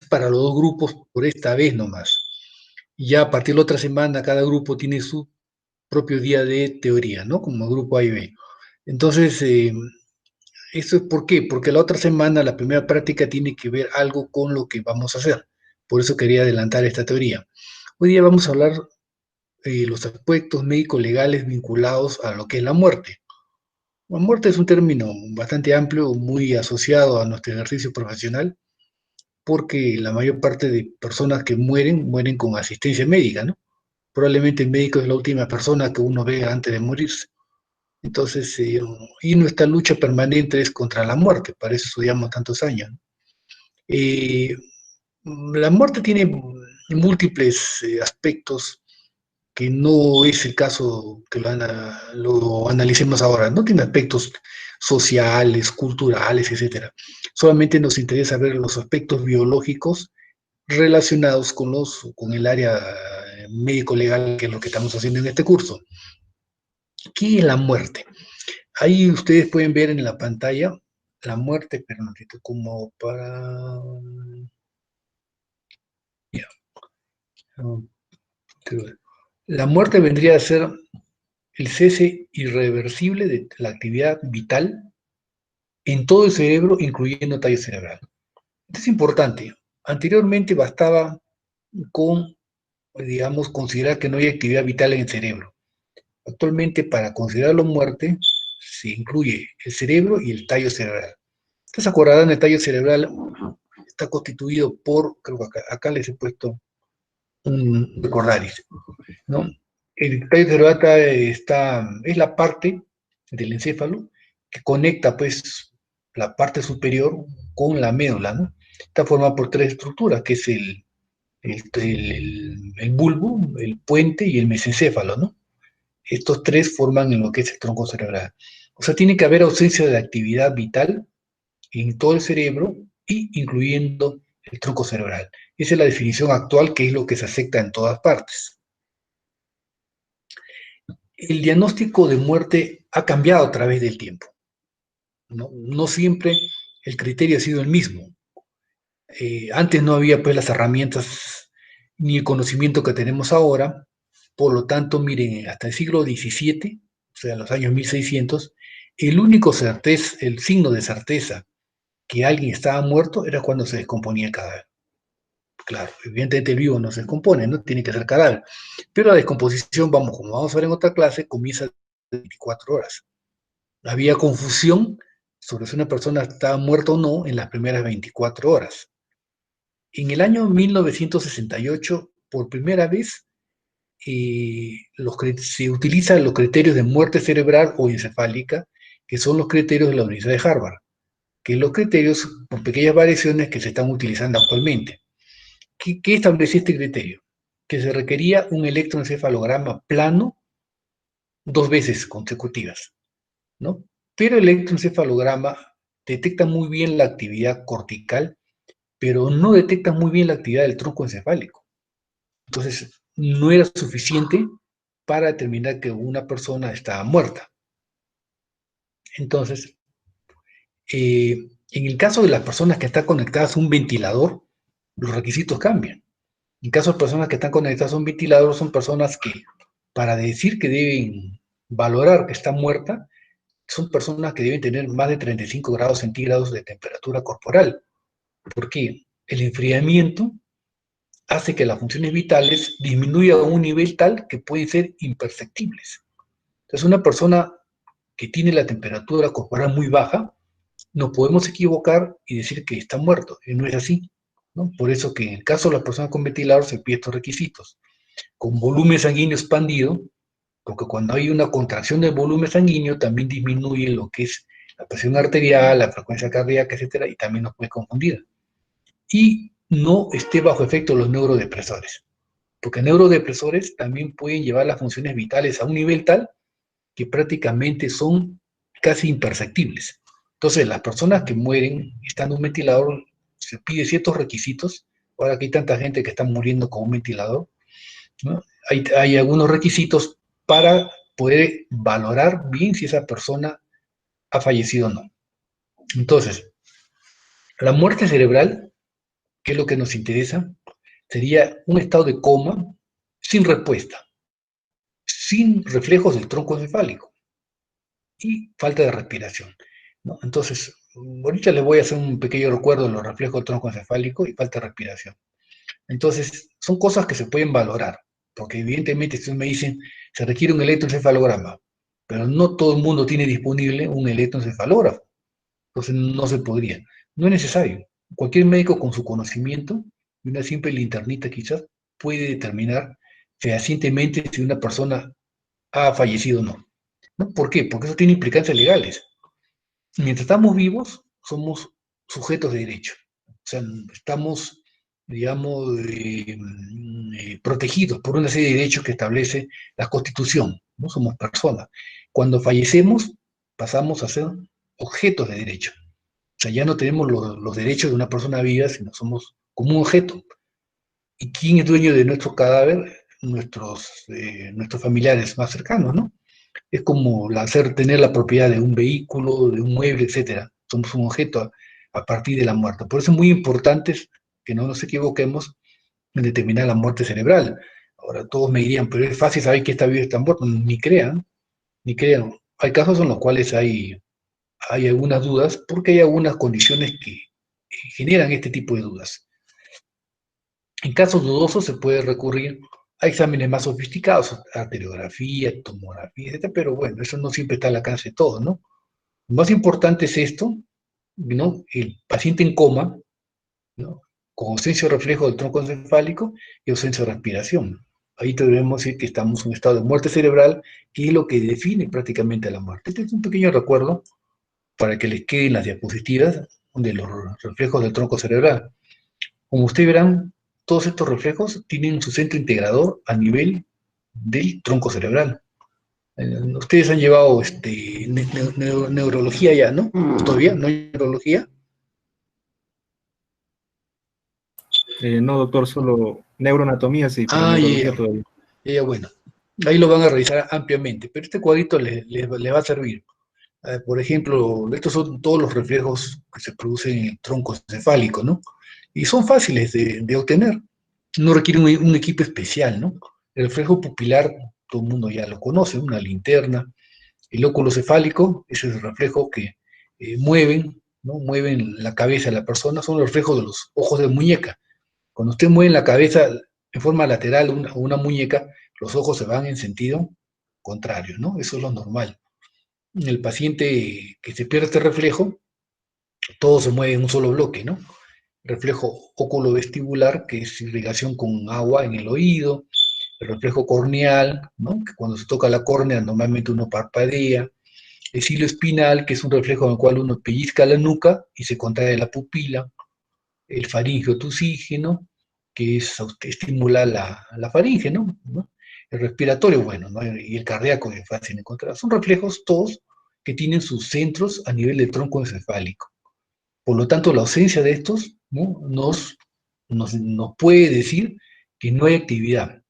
para los dos grupos por esta vez nomás. Y ya a partir de la otra semana, cada grupo tiene su propio día de teoría, ¿no? Como grupo A y B. Entonces, ¿eso es por qué? Porque la otra semana, la primera práctica tiene que ver algo con lo que vamos a hacer. Por eso quería adelantar esta teoría. Hoy día vamos a hablar de los aspectos médicos legales vinculados a lo que es la muerte. La muerte es un término bastante amplio, muy asociado a nuestro ejercicio profesional, porque la mayor parte de personas que mueren, mueren con asistencia médica, ¿no? Probablemente el médico es la última persona que uno ve antes de morirse. Entonces, y nuestra lucha permanente es contra la muerte, para eso estudiamos tantos años, ¿no? Eh, la muerte tiene múltiples aspectos que no es el caso que lo analicemos ahora. No tiene aspectos sociales, culturales, etcétera. Solamente nos interesa ver los aspectos biológicos relacionados con el área médico-legal, que es lo que estamos haciendo en este curso. ¿Qué es la muerte? Ahí ustedes pueden ver en la pantalla la muerte, pero no como para... Ya, no, la muerte vendría a ser el cese irreversible de la actividad vital en todo el cerebro, incluyendo tallo cerebral. Esto es importante. Anteriormente bastaba con, digamos, considerar que no hay actividad vital en el cerebro. Actualmente, para considerarlo muerte, se incluye el cerebro y el tallo cerebral. Ustedes acordarán, el tallo cerebral está constituido por, creo que acá les he puesto un recordaris, ¿no? El tallo cerebral es la parte del encéfalo que conecta, pues, la parte superior con la médula, ¿no? Está formada por tres estructuras, que es el bulbo, el puente y el mesencéfalo, ¿no? Estos tres forman en lo que es el tronco cerebral. O sea, tiene que haber ausencia de actividad vital en todo el cerebro y incluyendo el tronco cerebral. Esa es la definición actual, que es lo que se acepta en todas partes. El diagnóstico de muerte ha cambiado a través del tiempo. No siempre el criterio ha sido el mismo. Antes no había pues las herramientas ni el conocimiento que tenemos ahora. Por lo tanto, miren, hasta el siglo XVII, o sea, los años 1600, el único certeza, el signo de certeza que alguien estaba muerto era cuando se descomponía el cadáver. Claro, evidentemente el vivo no se descompone, ¿no? Tiene que ser cadáver. Pero la descomposición, como vamos a ver en otra clase, comienza a 24 horas. Había confusión sobre si una persona estaba muerta o no en las primeras 24 horas. En el año 1968, por primera vez, se utilizan los criterios de muerte cerebral o encefálica, que son los criterios de la Universidad de Harvard, que son los criterios con pequeñas variaciones que se están utilizando actualmente. ¿Qué establecía este criterio? Que se requería un electroencefalograma plano 2 veces consecutivas, ¿no? Pero el electroencefalograma detecta muy bien la actividad cortical, pero no detecta muy bien la actividad del tronco encefálico. Entonces, no era suficiente para determinar que una persona estaba muerta. Entonces, en el caso de las personas que están conectadas a un ventilador, los requisitos cambian. En caso de personas que están conectadas a un ventilador, son personas que, para decir que deben valorar que está muerta, son personas que deben tener más de 35 grados centígrados de temperatura corporal. Porque el enfriamiento hace que las funciones vitales disminuyan a un nivel tal que pueden ser imperceptibles. Entonces, una persona que tiene la temperatura corporal muy baja, nos podemos equivocar y decir que está muerto, y no es así, ¿no? Por eso que en el caso de las personas con ventilador se piden estos requisitos. Con volumen sanguíneo expandido, porque cuando hay una contracción del volumen sanguíneo también disminuye lo que es la presión arterial, la frecuencia cardíaca, etcétera, y también nos puede confundir. Y no esté bajo efecto de los neurodepresores, porque neurodepresores también pueden llevar las funciones vitales a un nivel tal que prácticamente son casi imperceptibles. Entonces, las personas que mueren estando en un ventilador, se pide ciertos requisitos. Ahora que hay tanta gente que está muriendo con un ventilador, ¿no? Hay algunos requisitos para poder valorar bien si esa persona ha fallecido o no. Entonces, la muerte cerebral, ¿qué es lo que nos interesa? Sería un estado de coma sin respuesta, sin reflejos del tronco encefálico y falta de respiración, ¿no? Entonces, ahorita les voy a hacer un pequeño recuerdo de los reflejos del tronco encefálico y falta de respiración. Entonces, son cosas que se pueden valorar, porque evidentemente si ustedes me dicen, se requiere un electroencefalograma, pero no todo el mundo tiene disponible un electroencefalógrafo, entonces no se podría. No es necesario. Cualquier médico con su conocimiento y una simple linternita quizás puede determinar fehacientemente si una persona ha fallecido o no. ¿No? ¿Por qué? Porque eso tiene implicancias legales. Mientras estamos vivos, somos sujetos de derecho. O sea, estamos, digamos, protegidos por una serie de derechos que establece la Constitución. No somos personas. Cuando fallecemos, pasamos a ser objetos de derecho. O sea, ya no tenemos los derechos de una persona viva, sino somos como un objeto. ¿Y quién es dueño de nuestro cadáver? Nuestros familiares más cercanos, ¿no? Es como tener la propiedad de un vehículo, de un mueble, etcétera. Somos un objeto a partir de la muerte. Por eso es muy importante que no nos equivoquemos en determinar la muerte cerebral. Ahora, todos me dirían, pero es fácil saber que está vivo y está muerto. Ni crean, ni crean. Hay casos en los cuales hay algunas dudas porque hay algunas condiciones que generan este tipo de dudas. En casos dudosos se puede recurrir a exámenes más sofisticados, arteriografía, tomografía, etc. Pero bueno, eso no siempre está al alcance de todos, ¿no? Lo más importante es esto, ¿no? El paciente en coma, ¿no? Con ausencia de reflejo del tronco encefálico y ausencia de respiración. Ahí debemos decir que estamos en un estado de muerte cerebral, que es lo que define prácticamente la muerte. Este es un pequeño recuerdo para que les queden las diapositivas de los reflejos del tronco cerebral. Como ustedes verán, todos estos reflejos tienen su centro integrador a nivel del tronco cerebral. Ustedes han llevado neurología ya, ¿no? ¿Todavía no hay neurología? No, doctor, solo neuroanatomía sí, pero Ah, neurología ya, todavía. bueno. Ahí lo van a revisar ampliamente, pero este cuadrito le va a servir. Por ejemplo, estos son todos los reflejos que se producen en el tronco encefálico, ¿no? Y son fáciles de obtener. No requiere un equipo especial, ¿no? El reflejo pupilar, todo el mundo ya lo conoce, una linterna. El óculo cefálico, ese es el reflejo que mueven, ¿no? Mueven la cabeza de la persona, son los reflejos de los ojos de muñeca. Cuando usted mueve la cabeza en forma lateral una muñeca, los ojos se van en sentido contrario, ¿no? Eso es lo normal. El paciente que se pierde este reflejo, todo se mueve en un solo bloque, ¿no? Reflejo oculovestibular, que es irrigación con agua en el oído, el reflejo corneal, ¿no? Que cuando se toca la córnea normalmente uno parpadea, el cilo espinal, que es un reflejo en el cual uno pellizca la nuca y se contrae la pupila, el faringeo tusígeno, que estimula la faringe, ¿no? El respiratorio, bueno, ¿no? Y el cardíaco es fácil de encontrar. Son reflejos todos que tienen sus centros a nivel del tronco encefálico. Por lo tanto, la ausencia de estos, ¿no? nos puede decir que no hay actividad.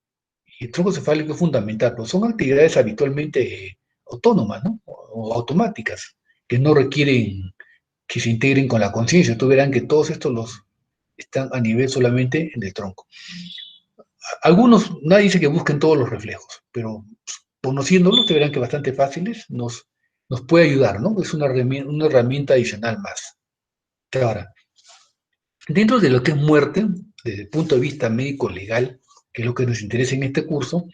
Y el tronco encefálico es fundamental, pero son actividades habitualmente autónomas, ¿no? O automáticas, que no requieren que se integren con la conciencia. Tú verán que todos estos los están a nivel solamente del tronco. Algunos, nadie dice que busquen todos los reflejos, pero conociéndolos, te verán que bastante fáciles nos puede ayudar, ¿no? Es una herramienta adicional más. Ahora, dentro de lo que es muerte, desde el punto de vista médico-legal, que es lo que nos interesa en este curso,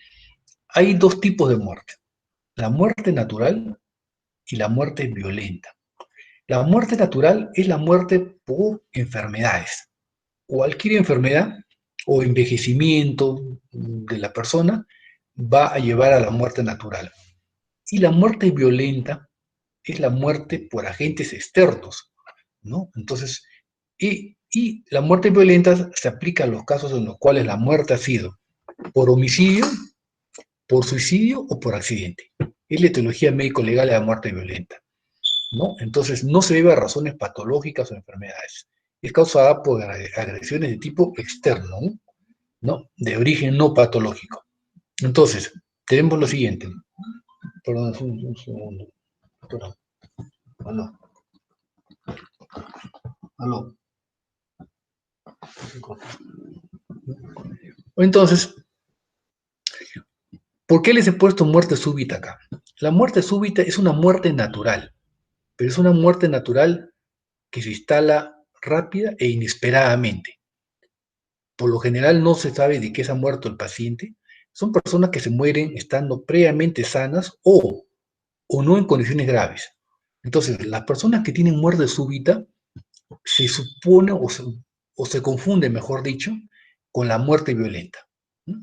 hay dos tipos de muerte. La muerte natural y la muerte violenta. La muerte natural es la muerte por enfermedades. Cualquier enfermedad o envejecimiento de la persona va a llevar a la muerte natural. Y la muerte violenta es la muerte por agentes externos, ¿no? Entonces, y la muerte violenta se aplica a los casos en los cuales la muerte ha sido por homicidio, por suicidio o por accidente. Es la etiología médico-legal de la muerte violenta, ¿no? Entonces, no se debe a razones patológicas o enfermedades. Es causada por agresiones de tipo externo, ¿no? De origen no patológico. Entonces, tenemos lo siguiente. Perdón, un segundo. Perdón. Aló. Aló. Entonces, ¿por qué les he puesto muerte súbita acá? La muerte súbita es una muerte natural, pero es una muerte natural que se instala rápida e inesperadamente. Por lo general no se sabe de qué se ha muerto el paciente. Son personas que se mueren estando previamente sanas o no en condiciones graves. Entonces, las personas que tienen muerte súbita se supone o se confunde, mejor dicho, con la muerte violenta. ¿No?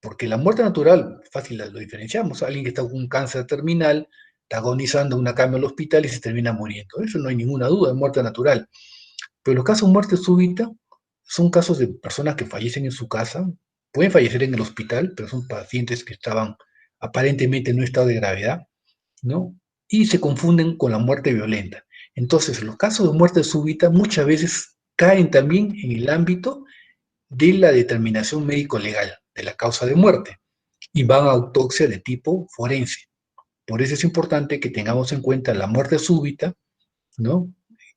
Porque la muerte natural, fácil lo diferenciamos. Alguien que está con un cáncer terminal, está agonizando en una cama al hospital y se termina muriendo. Eso no hay ninguna duda, es muerte natural. Pero los casos de muerte súbita son casos de personas que fallecen en su casa, pueden fallecer en el hospital, pero son pacientes que estaban aparentemente en un estado de gravedad, ¿no? Y se confunden con la muerte violenta. Entonces, los casos de muerte súbita muchas veces caen también en el ámbito de la determinación médico-legal de la causa de muerte y van a autopsia de tipo forense. Por eso es importante que tengamos en cuenta la muerte súbita, ¿no?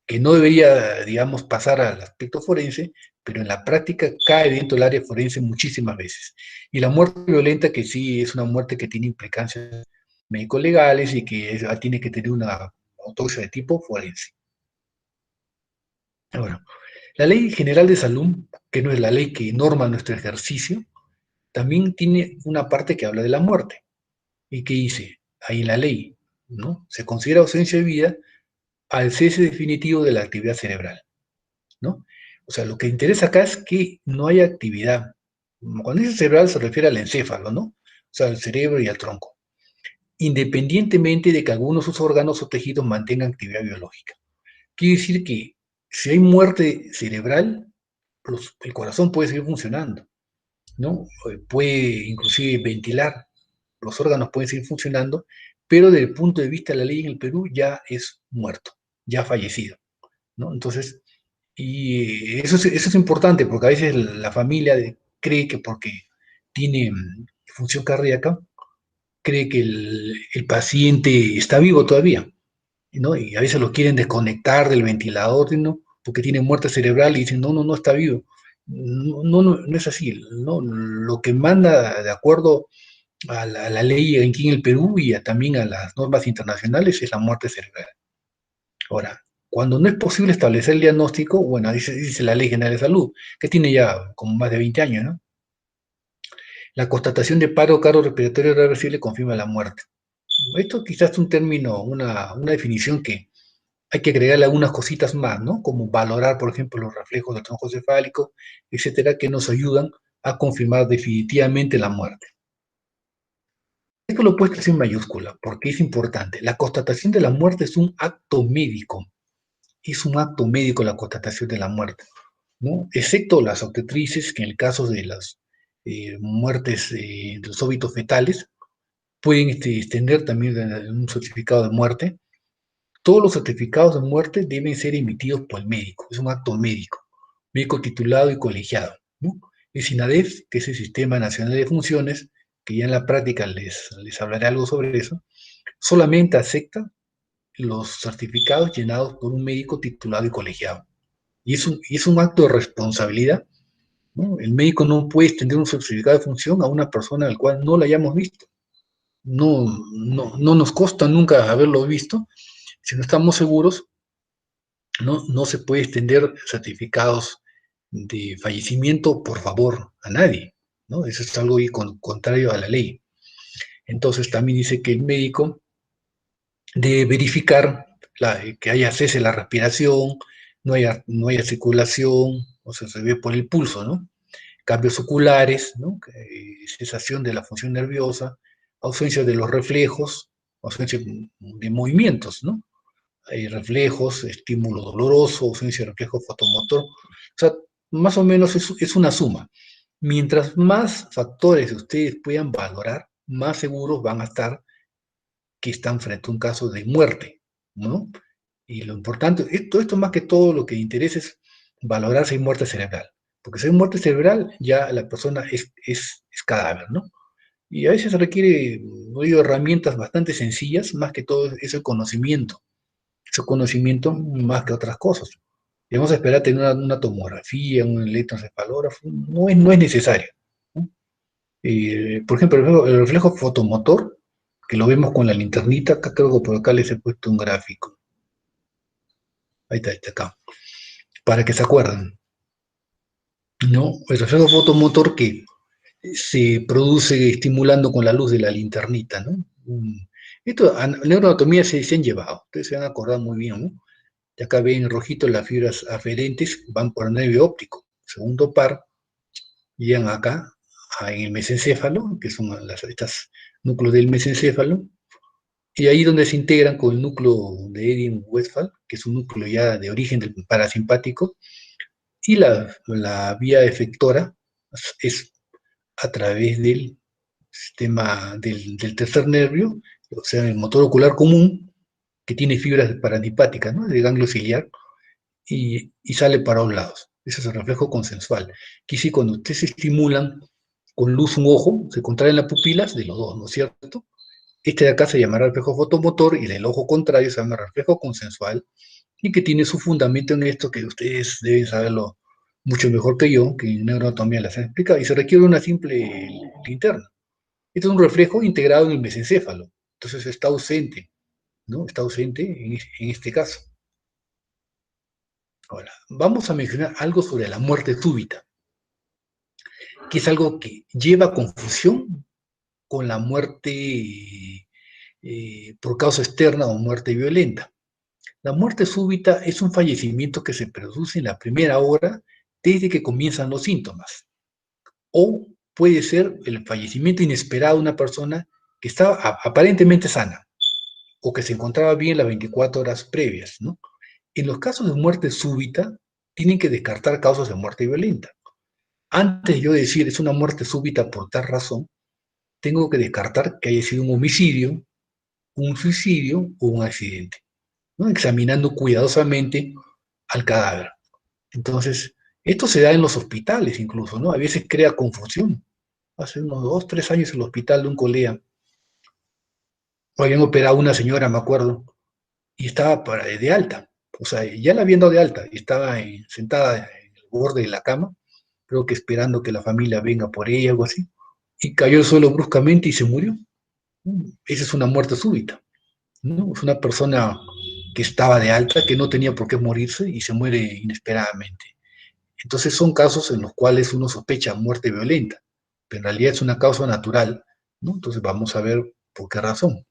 Que no debería, digamos, pasar al aspecto forense, pero en la práctica cae dentro del área forense muchísimas veces. Y la muerte violenta, que sí es una muerte que tiene implicancias médico-legales y que tiene que tener una autopsia de tipo forense. Ahora, la Ley General de Salud, que no es la ley que norma nuestro ejercicio, también tiene una parte que habla de la muerte. ¿Y qué dice? Ahí en la ley, ¿no? Se considera ausencia de vida al cese definitivo de la actividad cerebral, ¿no? O sea, lo que interesa acá es que no haya actividad. Cuando dice cerebral se refiere al encéfalo, ¿no? O sea, al cerebro y al tronco, independientemente de que algunos de sus órganos o tejidos mantengan actividad biológica. Quiere decir que si hay muerte cerebral, el corazón puede seguir funcionando, ¿no? Puede inclusive ventilar, los órganos pueden seguir funcionando, pero desde el punto de vista de la ley en el Perú ya es muerto, ya fallecido, ¿no? Entonces, y eso es importante porque a veces la familia cree que porque tiene función cardíaca, cree que el paciente está vivo todavía, ¿no? Y a veces lo quieren desconectar del ventilador, ¿no? Porque tiene muerte cerebral y dicen, no, no, no está vivo. No, no, no es así, ¿no? Lo que manda de acuerdo a la ley aquí en el Perú y también a las normas internacionales es la muerte cerebral. Ahora, cuando no es posible establecer el diagnóstico, bueno, dice la Ley General de Salud, que tiene ya como más de 20 años, ¿no? La constatación de paro cardiorrespiratorio irreversible confirma la muerte. Esto quizás es un término, una definición que hay que agregarle algunas cositas más, ¿no? Como valorar, por ejemplo, los reflejos del tronco cefálico, etcétera, que nos ayudan a confirmar definitivamente la muerte. Esto lo he puesto en mayúscula porque es importante. La constatación de la muerte es un acto médico. Es un acto médico la constatación de la muerte, ¿no? Excepto las obstetrices, que en el caso de las muertes de los óbitos fetales, pueden extender también un certificado de muerte. Todos los certificados de muerte deben ser emitidos por el médico. Es un acto médico, médico titulado y colegiado, ¿no? El SINADEF, que es el Sistema Nacional de Funciones, que ya en la práctica les hablaré algo sobre eso, solamente acepta los certificados llenados por un médico titulado y colegiado. Y es un acto de responsabilidad, ¿no? El médico no puede extender un certificado de función a una persona al cual no la hayamos visto. No, no nos consta nunca haberlo visto. Si no estamos seguros, no se puede extender certificados de fallecimiento, por favor, a nadie, ¿no? Eso es algo contrario a la ley. Entonces también dice que el médico debe verificar que haya cese la respiración, no haya circulación, o sea, se ve por el pulso, ¿no? Cambios oculares, ¿no? Cesación de la función nerviosa, ausencia de los reflejos, ausencia de movimientos, ¿no? Hay reflejos, estímulo doloroso, ausencia de reflejo fotomotor. O sea, más o menos es una suma. Mientras más factores ustedes puedan valorar, más seguros van a estar que están frente a un caso de muerte, ¿no? Y lo importante, esto más que todo lo que interesa es valorar si hay muerte cerebral. Porque si hay muerte cerebral, ya la persona es cadáver, ¿no? Y a veces se requiere, no digo, herramientas bastante sencillas, más que todo es el conocimiento más que otras cosas. y vamos a esperar a tener una tomografía, un electroencefalógrafo, no es necesario, ¿no? Por ejemplo, el reflejo fotomotor, que lo vemos con la linternita, acá creo que por acá les he puesto un gráfico. Ahí está acá, para que se acuerden, ¿no? El reflejo fotomotor que se produce estimulando con la luz de la linternita, ¿no? Esto, neuroanatomía se han llevado, ustedes se van a acordar muy bien, ¿no? Y acá ven en rojito las fibras aferentes, van por el nervio óptico. Segundo par, llegan acá, en el mesencéfalo, que son estos núcleos del mesencéfalo, y ahí donde se integran con el núcleo de Eden-Westphal, que es un núcleo ya de origen del parasimpático, y la vía efectora es a través del sistema del tercer nervio, o sea, el motor ocular común, que tiene fibras parasimpáticas, ¿no? Del ganglio ciliar, y sale para los lados. Ese es el reflejo consensual. Que si cuando ustedes se estimulan con luz un ojo, se contraen las pupilas de los dos, ¿no es cierto? Este de acá se llamará reflejo fotomotor y del ojo contrario se llama reflejo consensual y que tiene su fundamento en esto que ustedes deben saberlo mucho mejor que yo, que en neuroanatomía les han explicado, y se requiere una simple linterna. Este es un reflejo integrado en el mesencéfalo, entonces está ausente, ¿no? Está ausente en este caso. Ahora, vamos a mencionar algo sobre la muerte súbita, que es algo que lleva a confusión con la muerte por causa externa o muerte violenta. La muerte súbita es un fallecimiento que se produce en la primera hora desde que comienzan los síntomas. O puede ser el fallecimiento inesperado de una persona que estaba aparentemente sana o que se encontraba bien las 24 horas previas, ¿no? En los casos de muerte súbita, tienen que descartar causas de muerte violenta. Antes de yo decir es una muerte súbita por tal razón, tengo que descartar que haya sido un homicidio, un suicidio o un accidente, ¿no? Examinando cuidadosamente al cadáver. Entonces, esto se da en los hospitales incluso, ¿no? A veces crea confusión. Hace unos 2, 3 años en el hospital de un colega, habían operado a una señora, me acuerdo, y estaba de alta. O sea, ya la habían dado de alta y estaba sentada en el borde de la cama, creo que esperando que la familia venga por ella, algo así, y cayó al suelo bruscamente y se murió. Esa es una muerte súbita, ¿no? Es una persona que estaba de alta, que no tenía por qué morirse y se muere inesperadamente. Entonces son casos en los cuales uno sospecha muerte violenta, pero en realidad es una causa natural, ¿no? Entonces vamos a ver por qué razón.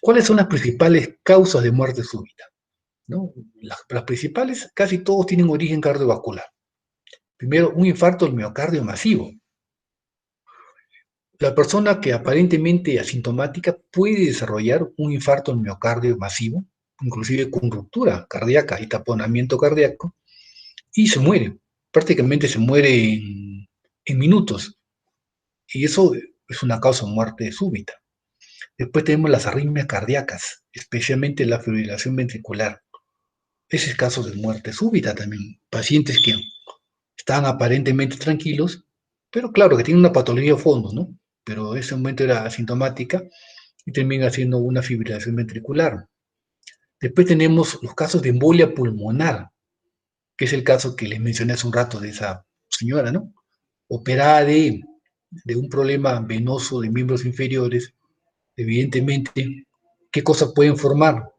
¿Cuáles son las principales causas de muerte súbita? ¿No? Las principales, casi todos tienen origen cardiovascular. Primero, un infarto del miocardio masivo. La persona que aparentemente asintomática puede desarrollar un infarto del miocardio masivo, inclusive con ruptura cardíaca y taponamiento cardíaco, y se muere. Prácticamente se muere en minutos. Y eso es una causa de muerte súbita. Después tenemos las arritmias cardíacas, especialmente la fibrilación ventricular. Ese es caso de muerte súbita también. Pacientes que estaban aparentemente tranquilos, pero claro que tienen una patología de fondo, ¿no? Pero en ese momento era asintomática y termina siendo una fibrilación ventricular. Después tenemos los casos de embolia pulmonar, que es el caso que les mencioné hace un rato de esa señora, ¿no? Operada de un problema venoso de miembros inferiores, evidentemente, ¿qué cosas pueden formar?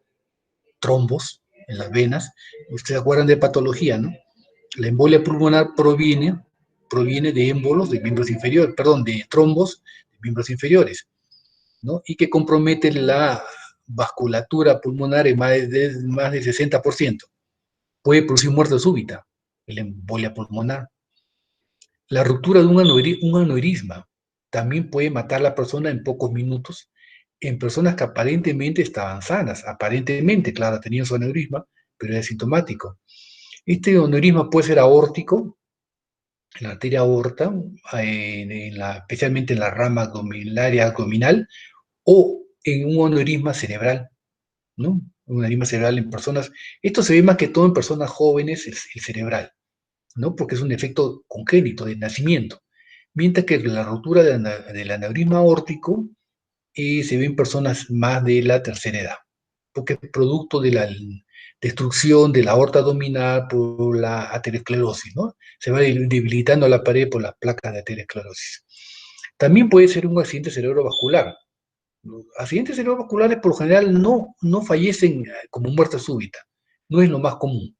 Trombos en las venas. Ustedes se acuerdan de patología, ¿no? La embolia pulmonar proviene de émbolos de miembros inferiores, perdón, de trombos de miembros inferiores, ¿no? Y que compromete la vasculatura pulmonar en más del 60%. Puede producir muerte súbita, la embolia pulmonar. La ruptura de un aneurisma también puede matar a la persona en pocos minutos en personas que aparentemente estaban sanas. Aparentemente, claro, tenían su aneurisma, pero era asintomático. Este aneurisma puede ser aórtico, en la arteria aorta, especialmente en la rama abdominal, área abdominal, o en un aneurisma cerebral, ¿no? Un aneurisma cerebral en personas. Esto se ve más que todo en personas jóvenes, el cerebral, ¿no? Porque es un efecto congénito de nacimiento. Mientras que la rotura del aneurisma aórtico se ve en personas más de la tercera edad, porque es producto destrucción de la aorta abdominal por la aterosclerosis, ¿no? Se va debilitando la pared por las placas de aterosclerosis. También puede ser un accidente cerebrovascular. Los accidentes cerebrovasculares por lo general no fallecen como muerte súbita, no es lo más común,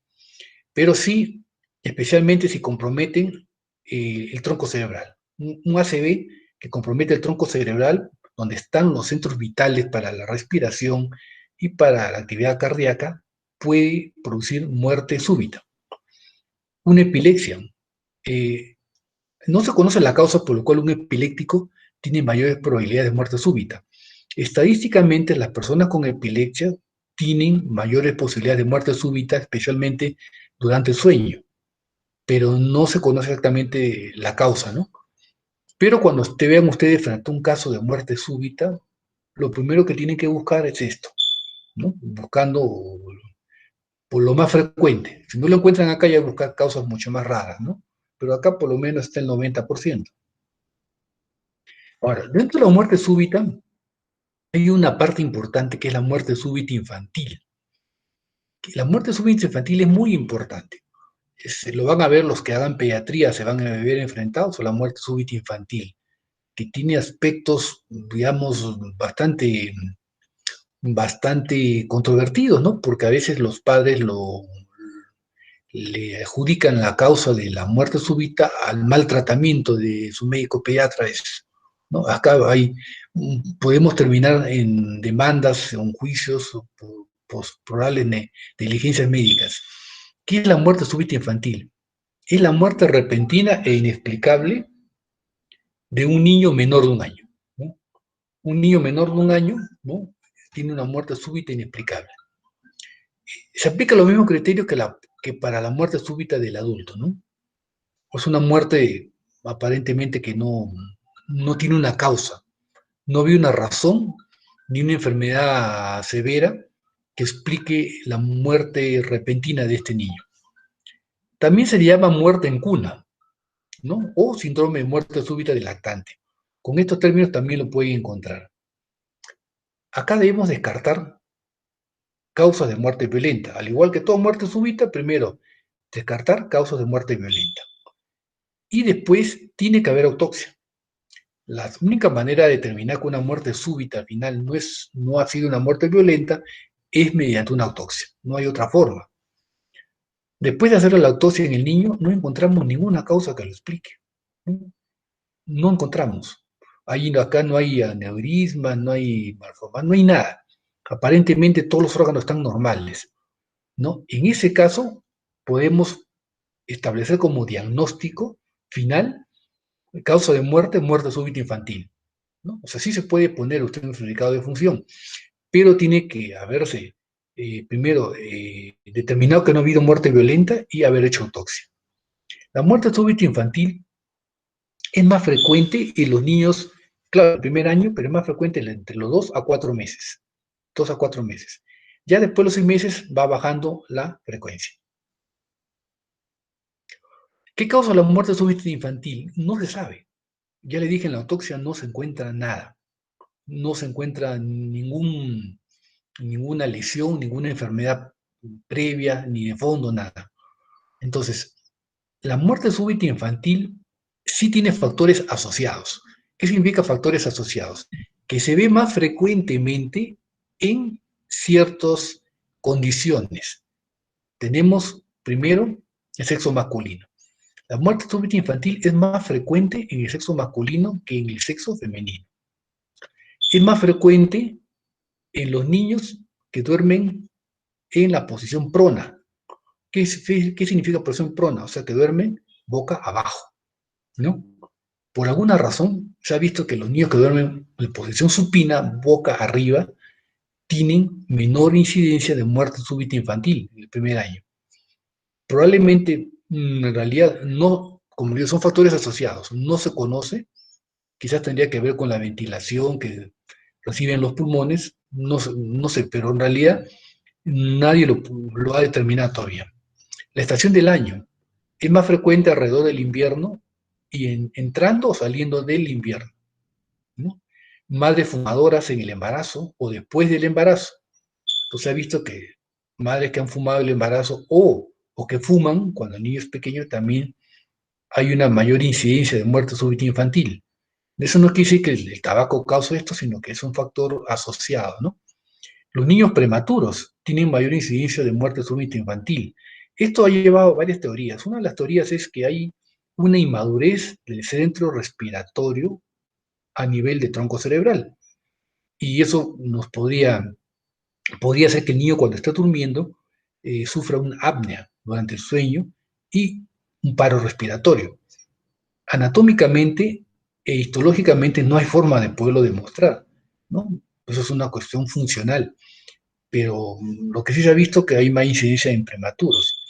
pero sí, especialmente si comprometen el tronco cerebral. Un ACV que compromete el tronco cerebral, donde están los centros vitales para la respiración y para la actividad cardíaca, puede producir muerte súbita. Una epilepsia. Eh, no se conoce la causa por la cual un epiléptico tiene mayores probabilidades de muerte súbita. Estadísticamente, las personas con epilepsia tienen mayores posibilidades de muerte súbita, especialmente durante el sueño, pero no se conoce exactamente la causa, ¿no? Pero cuando vean ustedes frente a un caso de muerte súbita, lo primero que tienen que buscar es esto, ¿no? Buscando por lo más frecuente. Si no lo encuentran acá, ya buscar causas mucho más raras, ¿no? Pero acá por lo menos está el 90%. Ahora, dentro de la muerte súbita, hay una parte importante que es la muerte súbita infantil. La muerte súbita infantil es muy importante. Lo van a ver los que hagan pediatría, se van a ver enfrentados a la muerte súbita infantil, que tiene aspectos, digamos, bastante controvertidos, ¿no? Porque a veces los padres le adjudican la causa de la muerte súbita al maltratamiento de su médico pediatra. ¿No? Acá podemos terminar en demandas, en juicios por probables negligencias médicas. ¿Qué es la muerte súbita infantil? Es la muerte repentina e inexplicable de un niño menor de un año, ¿no? Un niño menor de un año, ¿no? Tiene una muerte súbita e inexplicable. Se aplica los mismos criterios que para la muerte súbita del adulto, ¿no? Es una muerte aparentemente que no tiene una causa, no había una razón ni una enfermedad severa que explique la muerte repentina de este niño. También se le llama muerte en cuna, ¿no? O síndrome de muerte súbita del lactante. Con estos términos también lo pueden encontrar. Acá debemos descartar causas de muerte violenta. Al igual que toda muerte súbita, primero descartar causas de muerte violenta. Y después tiene que haber autopsia. La única manera de determinar que una muerte súbita al final no ha sido una muerte violenta es mediante una autopsia. No hay otra forma. Después de hacer la autopsia en el niño, no encontramos ninguna causa que lo explique. No encontramos. Acá no hay aneurisma, no hay malformación, no hay nada. Aparentemente todos los órganos están normales, ¿no? En ese caso, podemos establecer como diagnóstico final causa de muerte, muerte súbita infantil, ¿no? O sea, sí se puede poner usted un certificado de función, pero tiene que haberse primero determinado que no ha habido muerte violenta y haber hecho autopsia. La muerte súbita infantil es más frecuente en los niños, claro, el primer año, pero es más frecuente entre los 2 a 4 meses. 2 a 4 meses. Ya después de los 6 meses va bajando la frecuencia. ¿Qué causa la muerte súbita infantil? No se sabe. Ya le dije, en la autopsia no se encuentra nada. No se encuentra ninguna lesión, ninguna enfermedad previa, ni de fondo, nada. Entonces, la muerte súbita infantil sí tiene factores asociados. ¿Qué significa factores asociados? Que se ve más frecuentemente en ciertas condiciones. Tenemos primero el sexo masculino. La muerte súbita infantil es más frecuente en el sexo masculino que en el sexo femenino. Es más frecuente en los niños que duermen en la posición prona. ¿Qué significa posición prona? O sea, que duermen boca abajo, ¿no? Por alguna razón, se ha visto que los niños que duermen en posición supina, boca arriba, tienen menor incidencia de muerte súbita infantil en el primer año. Probablemente, en realidad, no, como digo, son factores asociados, no se conoce, quizás tendría que ver con la ventilación que reciben los pulmones, no sé, pero en realidad nadie lo ha determinado todavía. La estación del año es más frecuente alrededor del invierno y entrando o saliendo del invierno, ¿no? Madres fumadoras en el embarazo o después del embarazo. Entonces se ha visto que madres que han fumado el embarazo o que fuman cuando el niño es pequeño, también hay una mayor incidencia de muerte súbita infantil. Eso no quiere decir que el tabaco cause esto, sino que es un factor asociado, ¿no? Los niños prematuros tienen mayor incidencia de muerte súbita infantil. Esto ha llevado a varias teorías. Una de las teorías es que hay una inmadurez del centro respiratorio a nivel de tronco cerebral. Y eso podría hacer que el niño cuando está durmiendo sufra una apnea durante el sueño y un paro respiratorio. Anatómicamente e histológicamente no hay forma de poderlo demostrar, ¿no? Eso es una cuestión funcional, pero lo que sí se ha visto es que hay más incidencia en prematuros.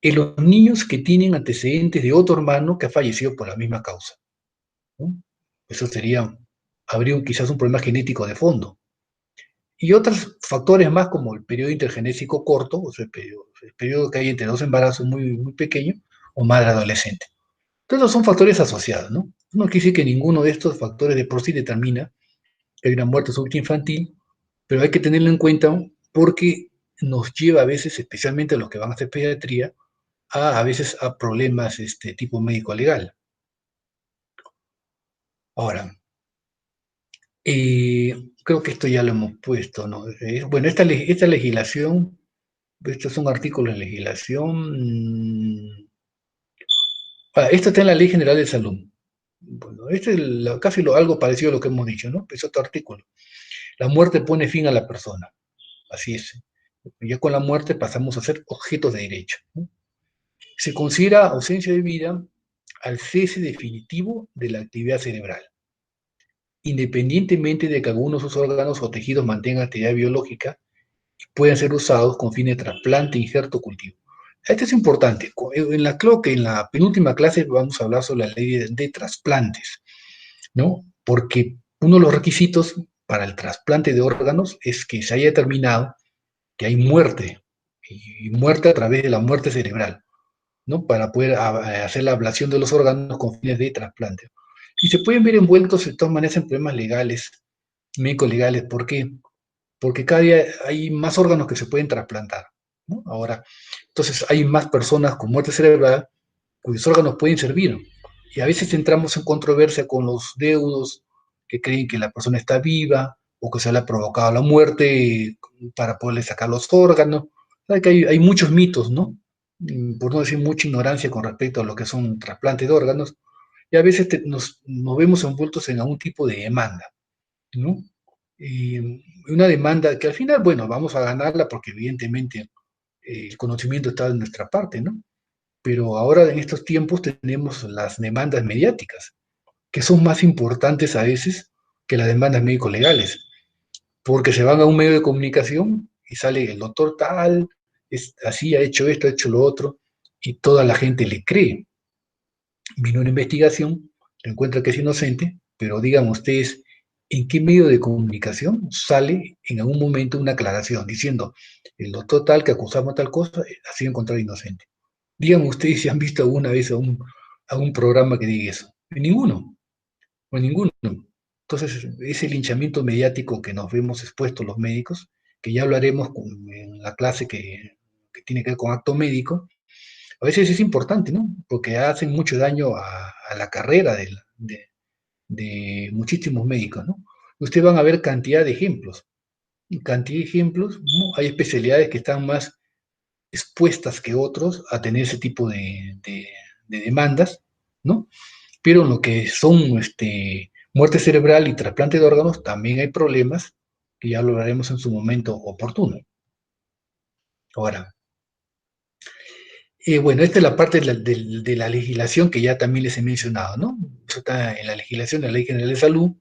En los niños que tienen antecedentes de otro hermano que ha fallecido por la misma causa, ¿no? Eso habría quizás un problema genético de fondo. Y otros factores más como el periodo intergenésico corto, o sea, el periodo que hay entre dos embarazos muy, muy pequeño, o madre adolescente. Entonces son factores asociados, ¿no? No quiere decir que ninguno de estos factores de por sí determina que hay una muerte súbita infantil, pero hay que tenerlo en cuenta porque nos lleva a veces, especialmente a los que van a hacer pediatría, a veces a problemas tipo médico-legal. Ahora, creo que esto ya lo hemos puesto, ¿no? Bueno, esta legislación, esto es un artículo de legislación. Esto está en la Ley General de Salud. Bueno, este es algo parecido a lo que hemos dicho, ¿no? Es otro artículo. La muerte pone fin a la persona. Así es. Ya con la muerte pasamos a ser objetos de derecho, ¿no? Se considera ausencia de vida al cese definitivo de la actividad cerebral, independientemente de que algunos de sus órganos o tejidos mantengan actividad biológica y puedan ser usados con fines de trasplante, injerto o cultivo. Esto es importante. Creo que en la penúltima clase vamos a hablar sobre la ley de trasplantes, ¿no? Porque uno de los requisitos para el trasplante de órganos es que se haya determinado que hay muerte, y muerte a través de la muerte cerebral, ¿no? Para poder hacer la ablación de los órganos con fines de trasplante. Y se pueden ver envueltos de todas maneras en problemas legales, médicos legales. ¿Por qué? Porque cada día hay más órganos que se pueden trasplantar, ¿no? Ahora, entonces hay más personas con muerte cerebral cuyos órganos pueden servir. Y a veces entramos en controversia con los deudos que creen que la persona está viva o que se le ha provocado la muerte para poderle sacar los órganos. ¿Sabe que hay muchos mitos, ¿no? Por no decir mucha ignorancia con respecto a lo que son trasplantes de órganos, y a veces nos vemos envueltos en algún tipo de demanda, ¿no? Y una demanda que al final, bueno, vamos a ganarla porque evidentemente el conocimiento está de nuestra parte, ¿no? Pero ahora en estos tiempos tenemos las demandas mediáticas, que son más importantes a veces que las demandas médico-legales, porque se van a un medio de comunicación y sale el doctor tal, es así, ha hecho esto, ha hecho lo otro, y toda la gente le cree. Vino una investigación, le encuentra que es inocente, pero digan ustedes, ¿en qué medio de comunicación sale en algún momento una aclaración diciendo el doctor tal que acusamos tal cosa ha sido encontrado inocente? Díganme ustedes si han visto alguna vez a un programa que diga eso. Ninguno, o ninguno. Entonces, ese linchamiento mediático que nos vemos expuestos los médicos, que ya hablaremos en la clase que tiene que ver con acto médico, a veces es importante, ¿no? Porque hacen mucho daño a la carrera de muchísimos médicos, ¿no? Ustedes van a ver cantidad de ejemplos. Cantidad de ejemplos, ¿no? Hay especialidades que están más expuestas que otros a tener ese tipo de demandas, ¿no? Pero en lo que son muerte cerebral y trasplante de órganos también hay problemas que ya lo hablaremos en su momento oportuno. Ahora, bueno, esta es la parte de la legislación que ya también les he mencionado, ¿no? Eso está en la legislación de la Ley General de Salud,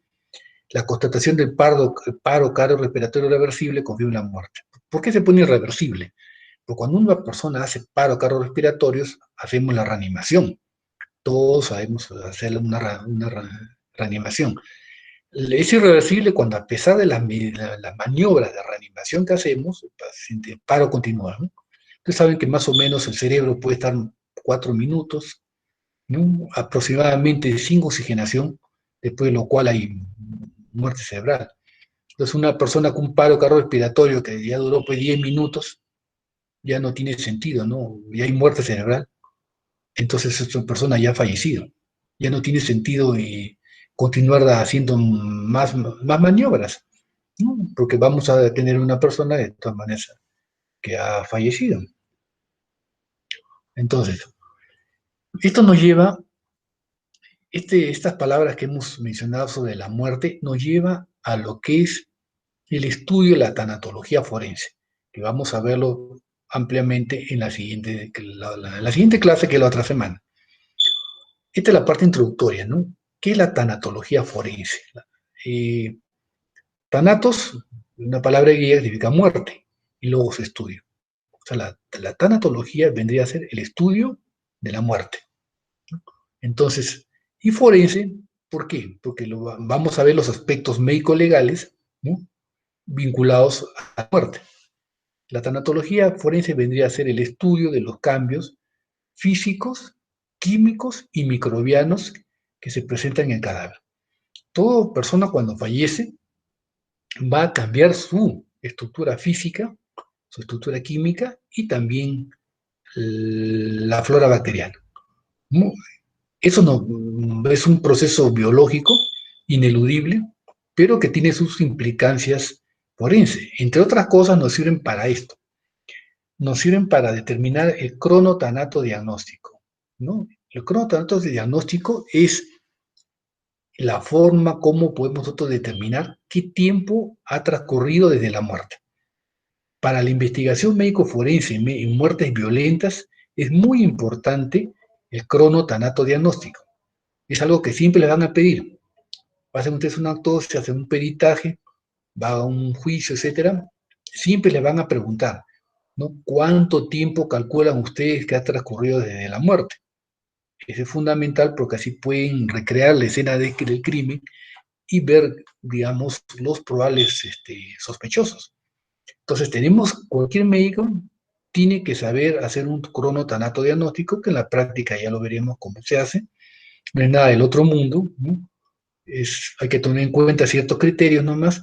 la constatación del paro cardiorrespiratorio reversible confirma la muerte. ¿Por qué se pone irreversible? Porque cuando una persona hace paro cardiorrespiratorios, hacemos la reanimación. Todos sabemos hacer una reanimación. Es irreversible cuando, a pesar de las maniobras de reanimación que hacemos, el paciente paro continúa, ¿no? Ustedes saben que más o menos el cerebro puede estar 4 minutos, ¿no? Aproximadamente sin oxigenación, después de lo cual hay muerte cerebral. Entonces una persona con un paro cardiorrespiratorio que ya duró pues 10 minutos, ya no tiene sentido, ¿no? Ya hay muerte cerebral. Entonces esta persona ya ha fallecido. Ya no tiene sentido continuar haciendo más maniobras, ¿no? Porque vamos a tener una persona de todas maneras que ha fallecido. Entonces, esto nos lleva, estas palabras que hemos mencionado sobre la muerte, nos lleva a lo que es el estudio de la tanatología forense, que vamos a verlo ampliamente en la siguiente clase, que es la otra semana. Esta es la parte introductoria, ¿no? ¿Qué es la tanatología forense? Eh, Tanatos, una palabra griega, significa muerte, y luego su estudio. O sea, la tanatología vendría a ser el estudio de la muerte. Entonces, y forense, ¿por qué? Porque vamos a ver los aspectos médico-legales, ¿no?, vinculados a la muerte. La tanatología forense vendría a ser el estudio de los cambios físicos, químicos y microbianos que se presentan en el cadáver. Toda persona cuando fallece va a cambiar su estructura física, su estructura química y también la flora bacteriana. Eso no, es un proceso biológico ineludible, pero que tiene sus implicancias forenses. Entre otras cosas, nos sirven para esto. Nos sirven para determinar el cronotanato diagnóstico, ¿no? El cronotanato diagnóstico es la forma como podemos nosotros determinar qué tiempo ha transcurrido desde la muerte. Para la investigación médico-forense en muertes violentas es muy importante el cronotanato diagnóstico. Es algo que siempre les van a pedir. Hacen ustedes una autopsia, hacen un peritaje, va a un juicio, etcétera. Siempre les van a preguntar, ¿no?, ¿cuánto tiempo calculan ustedes que ha transcurrido desde la muerte? Eso es fundamental porque así pueden recrear la escena del crimen y ver, digamos, los probables sospechosos. Entonces, cualquier médico tiene que saber hacer un cronotanato diagnóstico, que en la práctica ya lo veremos cómo se hace. No es nada del otro mundo, ¿no? Hay que tener en cuenta ciertos criterios nomás,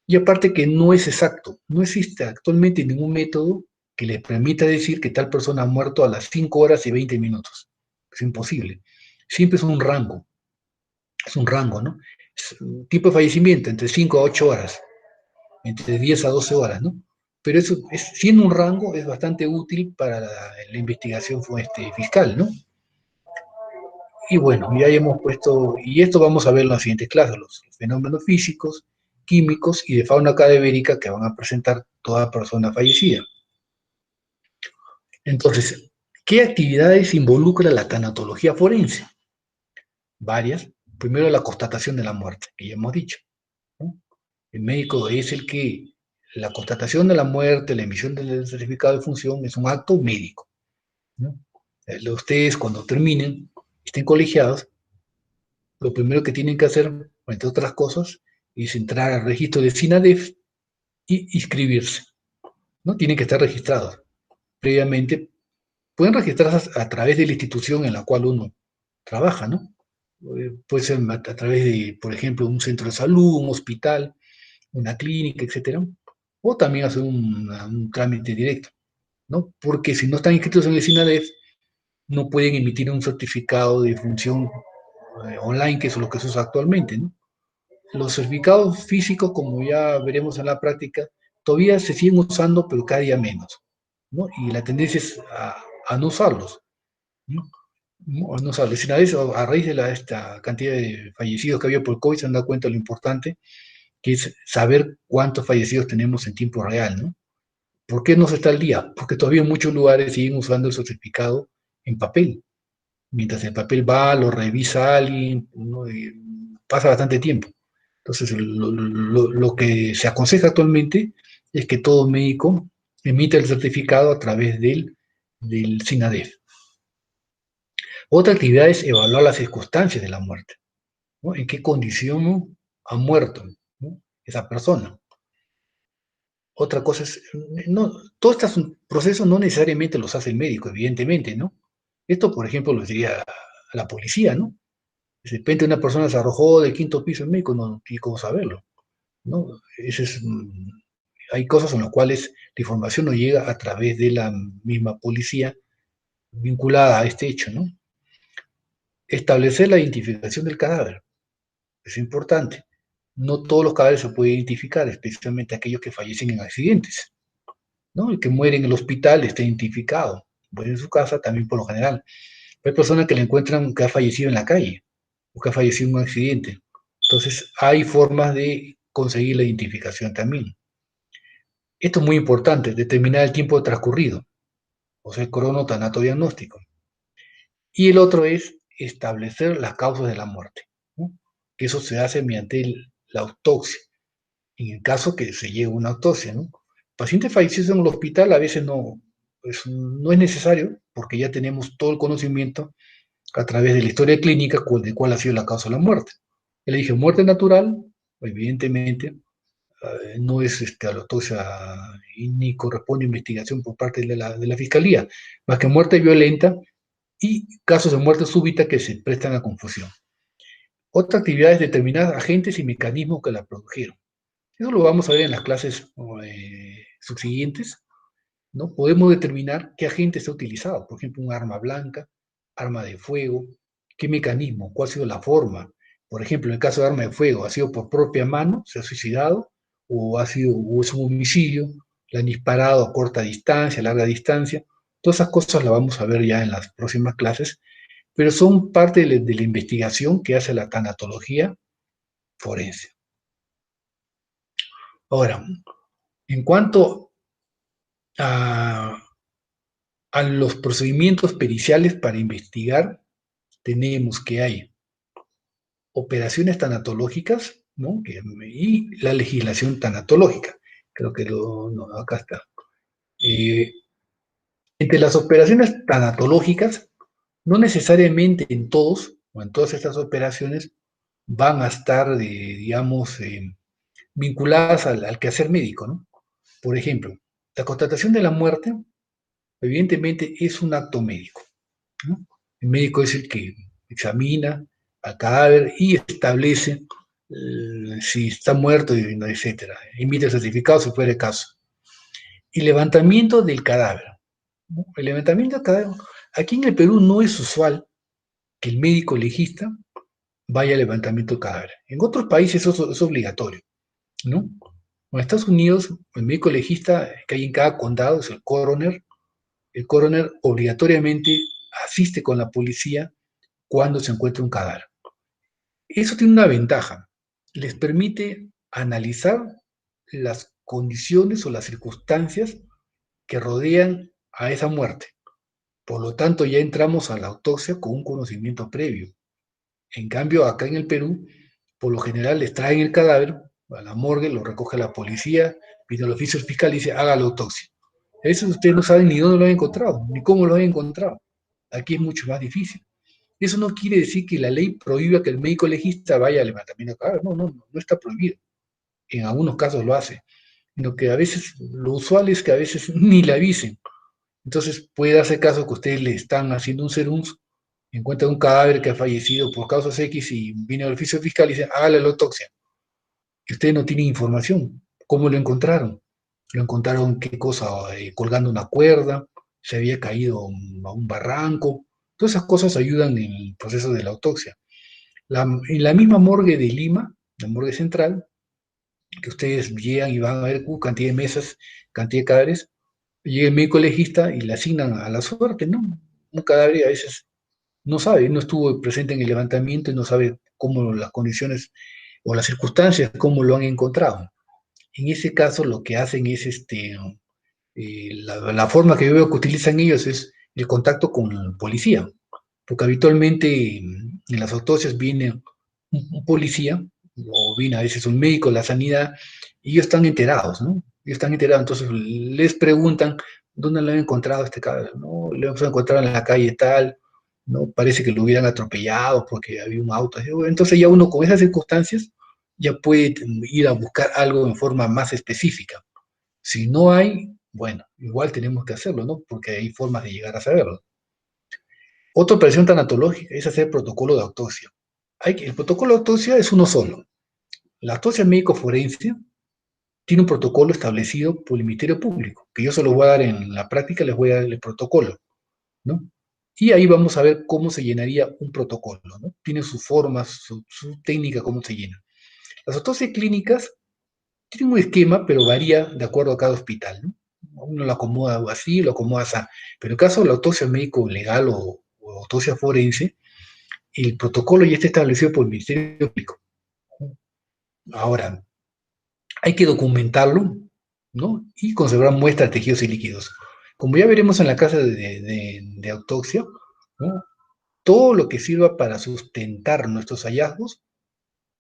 y aparte que no es exacto, no existe actualmente ningún método que le permita decir que tal persona ha muerto a las 5 horas y 20 minutos. Es imposible. Siempre es un rango, ¿no? Es un tipo de fallecimiento entre 5 a 8 horas, entre 10 a 12 horas, ¿no? Pero eso, siendo un rango, es bastante útil para la investigación fiscal, ¿no? Y bueno, ya hemos puesto, y esto vamos a ver en las siguientes clases, los fenómenos físicos, químicos y de fauna cadavérica que van a presentar toda persona fallecida. Entonces, ¿qué actividades involucra la tanatología forense? Varias. Primero, la constatación de la muerte, que ya hemos dicho, ¿no? El médico es el que, la constatación de la muerte, la emisión del certificado de función es un acto médico, ¿no? Ustedes, cuando terminen, estén colegiados, lo primero que tienen que hacer, entre otras cosas, es entrar al registro de SINADEF y inscribirse, ¿no? Tienen que estar registrados previamente. Pueden registrarse a través de la institución en la cual uno trabaja, ¿no? Puede ser a través de, por ejemplo, un centro de salud, un hospital, una clínica, etcétera, o también hacer un trámite directo, ¿no? Porque si no están inscritos en el SINADEF, no pueden emitir un certificado de función online, que es lo que se usa actualmente, ¿no? Los certificados físicos, como ya veremos en la práctica, todavía se siguen usando, pero cada día menos, ¿no? Y la tendencia es a no usarlos, ¿no? No usarlos. Y a raíz de esta cantidad de fallecidos que había por COVID, se han dado cuenta de lo importante que es saber cuántos fallecidos tenemos en tiempo real, ¿no? ¿Por qué no se está al día? Porque todavía en muchos lugares siguen usando el certificado en papel. Mientras el papel va, lo revisa alguien, ¿no? Y pasa bastante tiempo. Entonces, lo que se aconseja actualmente es que todo médico emita el certificado a través del SINADEF. Otra actividad es evaluar las circunstancias de la muerte, ¿no? ¿En qué condición ha muerto, ¿no?, esa persona? Otra cosa es, no, todos estos procesos no necesariamente los hace el médico, evidentemente, ¿no? Esto, por ejemplo, lo diría la policía, ¿no? De repente una persona se arrojó del quinto piso, el médico no tiene cómo saberlo. ¿no? Hay cosas en las cuales la información no llega a través de la misma policía vinculada a este hecho, ¿no? Establecer la identificación del cadáver es importante. No todos los cadáveres se pueden identificar, especialmente aquellos que fallecen en accidentes, ¿no? El que muere en el hospital está identificado, muere en su casa también por lo general. Hay personas que le encuentran que ha fallecido en la calle o que ha fallecido en un accidente. Entonces, hay formas de conseguir la identificación también. Esto es muy importante, determinar el tiempo transcurrido, o sea, el cronotanatodiagnóstico. Y el otro es establecer las causas de la muerte, ¿no? Que eso se hace mediante la autopsia, en el caso que se lleve una autopsia, ¿no? Pacientes fallecidos en el hospital a veces no, pues, no es necesario, porque ya tenemos todo el conocimiento a través de la historia clínica de cuál ha sido la causa de la muerte. Él le dije muerte natural, evidentemente, no es a la autopsia y ni corresponde investigación por parte de la fiscalía, más que muerte violenta y casos de muerte súbita que se prestan a confusión. Otra actividad es determinar agentes y mecanismos que la produjeron. Eso lo vamos a ver en las clases subsiguientes, ¿no? Podemos determinar qué agente está utilizado, por ejemplo, un arma blanca, arma de fuego, qué mecanismo, cuál ha sido la forma. Por ejemplo, en el caso de arma de fuego, ¿ha sido por propia mano, se ha suicidado, o es un homicidio, le han disparado a corta distancia, a larga distancia? Todas esas cosas las vamos a ver ya en las próximas clases, pero son parte de la investigación que hace la tanatología forense. Ahora, en cuanto a, a los procedimientos periciales para investigar, tenemos que hay operaciones tanatológicas, ¿no? Y la legislación tanatológica. Creo que no, acá está. Eh, Entre las operaciones tanatológicas, no necesariamente en todos o en todas estas operaciones van a estar, digamos, vinculadas al quehacer médico, ¿no? Por ejemplo, la constatación de la muerte, evidentemente, es un acto médico, ¿no? El médico es el que examina al cadáver y establece si está muerto, etcétera. Emite el certificado si fuera el caso. Y levantamiento del cadáver, ¿no? El levantamiento del cadáver, aquí en el Perú no es usual que el médico legista vaya al levantamiento del cadáver. En otros países eso es obligatorio, ¿no? En Estados Unidos, el médico legista que hay en cada condado es el coroner. El coroner obligatoriamente asiste con la policía cuando se encuentra un cadáver. Eso tiene una ventaja, les permite analizar las condiciones o las circunstancias que rodean a esa muerte. Por lo tanto, ya entramos a la autopsia con un conocimiento previo. En cambio, acá en el Perú, por lo general les traen el cadáver a la morgue, lo recoge la policía, pide al oficio fiscal y dice, haga la autopsia. Eso ustedes no saben ni dónde lo han encontrado, ni cómo lo han encontrado. Aquí es mucho más difícil. Eso no quiere decir que la ley prohíba que el médico legista vaya al levantamiento de cadáver. No está prohibido. En algunos casos lo hace. Sino que a veces, lo usual es que a veces ni le avisen. Entonces puede darse caso que ustedes le están haciendo un serums, encuentran un cadáver que ha fallecido por causas X y viene al oficio fiscal y dice, hágale la autopsia. Y ustedes no tienen información. ¿Cómo lo encontraron? Lo encontraron, qué cosa, colgando una cuerda, se había caído a un barranco. Todas esas cosas ayudan en el proceso de la autopsia. En la misma morgue de Lima, la morgue central, que ustedes llegan y van a ver cantidad de mesas, cantidad de cadáveres, llega el médico legista y le asignan a la suerte, ¿no? Un cadáver a veces no sabe, no estuvo presente en el levantamiento y no sabe cómo las condiciones o las circunstancias, cómo lo han encontrado. En ese caso, lo que hacen es la forma que yo veo que utilizan ellos es el contacto con el policía, porque habitualmente en las autopsias viene un policía o viene a veces un médico de la sanidad y ellos están enterados, ¿no? Ellos están enterados, entonces les preguntan dónde lo han encontrado este cadáver, ¿no? Lo hemos encontrado en la calle tal, ¿no? Parece que lo hubieran atropellado porque había un auto. Entonces ya uno con esas circunstancias ya puede ir a buscar algo en forma más específica. Si no hay, bueno, igual tenemos que hacerlo, ¿no? Porque hay formas de llegar a saberlo. Otra operación tanatológica es hacer protocolo de autopsia. El protocolo de autopsia es uno solo. La autopsia médico-forense tiene un protocolo establecido por el Ministerio Público, que yo se lo voy a dar en la práctica, les voy a dar el protocolo, ¿no? Y ahí vamos a ver cómo se llenaría un protocolo, ¿no? Tiene sus formas, su técnica, cómo se llena. Las autopsias clínicas tienen un esquema, pero varía de acuerdo a cada hospital, ¿no? Uno lo acomoda así, lo acomoda así. Pero en el caso de la autopsia médico legal o autopsia forense, el protocolo ya está establecido por el Ministerio Público. Ahora, hay que documentarlo, ¿no? Y conservar muestras, tejidos y líquidos. Como ya veremos en la clase de autopsia, ¿no? Todo lo que sirva para sustentar nuestros hallazgos,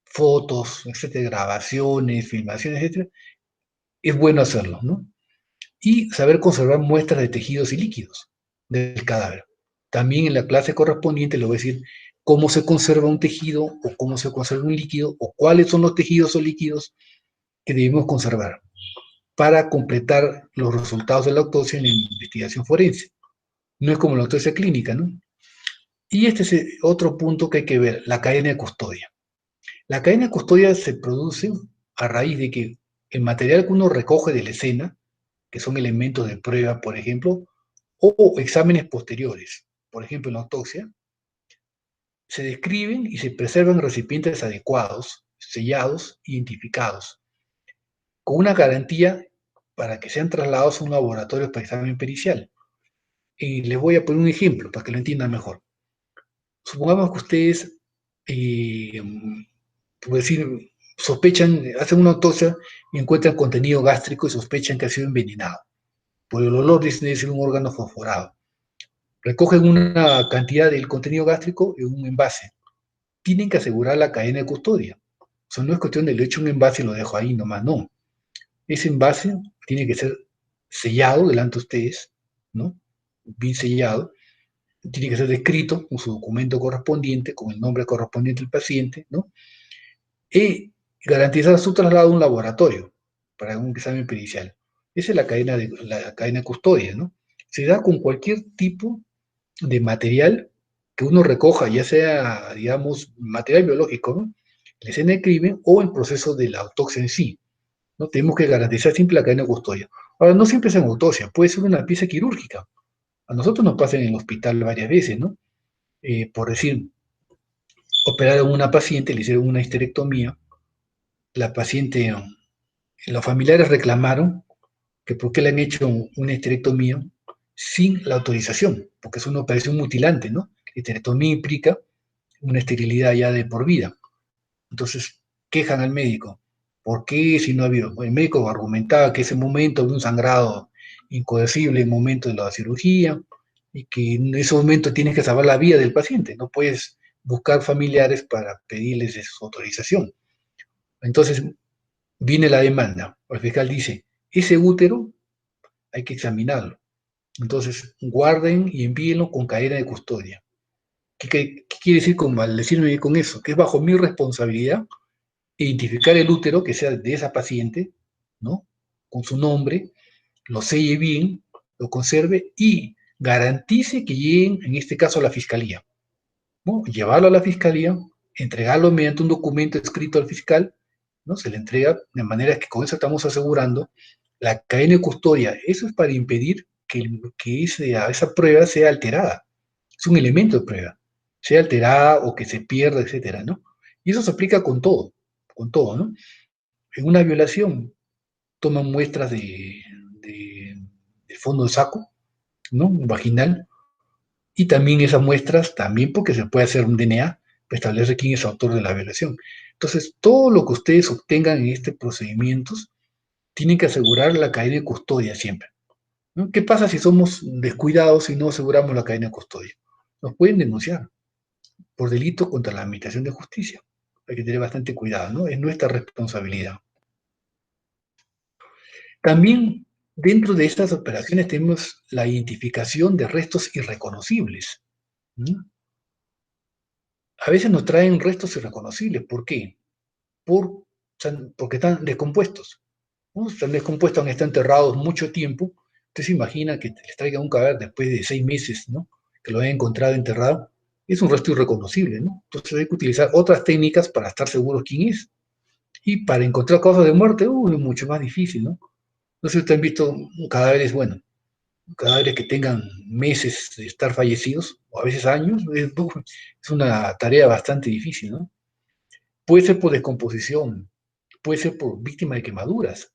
fotos, etcétera, grabaciones, filmaciones, etcétera, es bueno hacerlo, ¿no? Y saber conservar muestras de tejidos y líquidos del cadáver. También en la clase correspondiente le voy a decir cómo se conserva un tejido o cómo se conserva un líquido o cuáles son los tejidos o líquidos que debemos conservar para completar los resultados de la autopsia en la investigación forense. No es como la autopsia clínica, ¿no? Y este es otro punto que hay que ver, la cadena de custodia. La cadena de custodia se produce a raíz de que el material que uno recoge de la escena, que son elementos de prueba, por ejemplo, o exámenes posteriores, por ejemplo en la autopsia, se describen y se preservan en recipientes adecuados, sellados, identificados, con una garantía para que sean trasladados a un laboratorio para examen pericial. Y les voy a poner un ejemplo para que lo entiendan mejor. Supongamos que ustedes, por decir, sospechan, hacen una autopsia y encuentran contenido gástrico y sospechan que ha sido envenenado. Por el olor debe ser un órgano fosforado. Recogen una cantidad del contenido gástrico en un envase. Tienen que asegurar la cadena de custodia. O sea, no es cuestión de le echo un envase y lo dejo ahí nomás, no. Ese envase tiene que ser sellado delante de ustedes, ¿no? Bien sellado. Tiene que ser descrito con su documento correspondiente, con el nombre correspondiente del paciente, ¿no? Y garantizar su traslado a un laboratorio para un examen pericial. Esa es la cadena de custodia, ¿no? Se da con cualquier tipo de material que uno recoja, ya sea, digamos, material biológico, ¿no? La escena de crimen o el proceso de la autopsia en sí, ¿no? Tenemos que garantizar siempre la cadena de custodia. Ahora, no siempre es en autopsia, puede ser una pieza quirúrgica. A nosotros nos pasa en el hospital varias veces, ¿no? Por decir, operaron a una paciente, le hicieron una histerectomía, la paciente, los familiares reclamaron que por qué le han hecho una histerectomía sin la autorización, porque es una operación mutilante, ¿no? La histerectomía implica una esterilidad ya de por vida. Entonces, quejan al médico. ¿Por qué si no ha habido? El médico argumentaba que ese momento había un sangrado incoercible en el momento de la cirugía y que en ese momento tienes que salvar la vida del paciente. No puedes buscar familiares para pedirles su autorización. Entonces, viene la demanda. El fiscal dice, ese útero hay que examinarlo. Entonces, guarden y envíenlo con cadena de custodia. ¿Qué quiere decir al decirme con eso? Que es bajo mi responsabilidad identificar el útero que sea de esa paciente, ¿no? Con su nombre, lo selle bien, lo conserve y garantice que lleguen, en este caso, a la fiscalía, ¿no? Llevarlo a la fiscalía, entregarlo mediante un documento escrito al fiscal, ¿no? Se le entrega de manera que con eso estamos asegurando la cadena de custodia. Eso es para impedir que esa prueba sea alterada. Es un elemento de prueba, sea alterada o que se pierda, etcétera, ¿no? Y eso se aplica con todo, ¿no? En una violación toman muestras del fondo del saco, ¿no? Vaginal, y también esas muestras, también porque se puede hacer un DNA, para establecer quién es el autor de la violación. Entonces, todo lo que ustedes obtengan en este procedimiento, tienen que asegurar la cadena de custodia siempre, ¿no? ¿Qué pasa si somos descuidados y no aseguramos la cadena de custodia? Nos pueden denunciar por delito contra la administración de justicia. Hay que tener bastante cuidado, ¿no? Es nuestra responsabilidad. También dentro de estas operaciones tenemos la identificación de restos irreconocibles, ¿no? A veces nos traen restos irreconocibles. ¿Por qué? Porque están descompuestos, ¿no? Están descompuestos, han estado enterrados mucho tiempo. Usted se imagina que les traiga un cadáver después de 6 meses, ¿no? Que lo hayan encontrado enterrado. Es un resto irreconocible, ¿no? Entonces hay que utilizar otras técnicas para estar seguros quién es. Y para encontrar causas de muerte, es mucho más difícil, ¿no? No sé si ustedes han visto cadáveres, bueno, cadáveres que tengan meses de estar fallecidos, o a veces años, es una tarea bastante difícil, ¿no? Puede ser por descomposición, puede ser por víctima de quemaduras,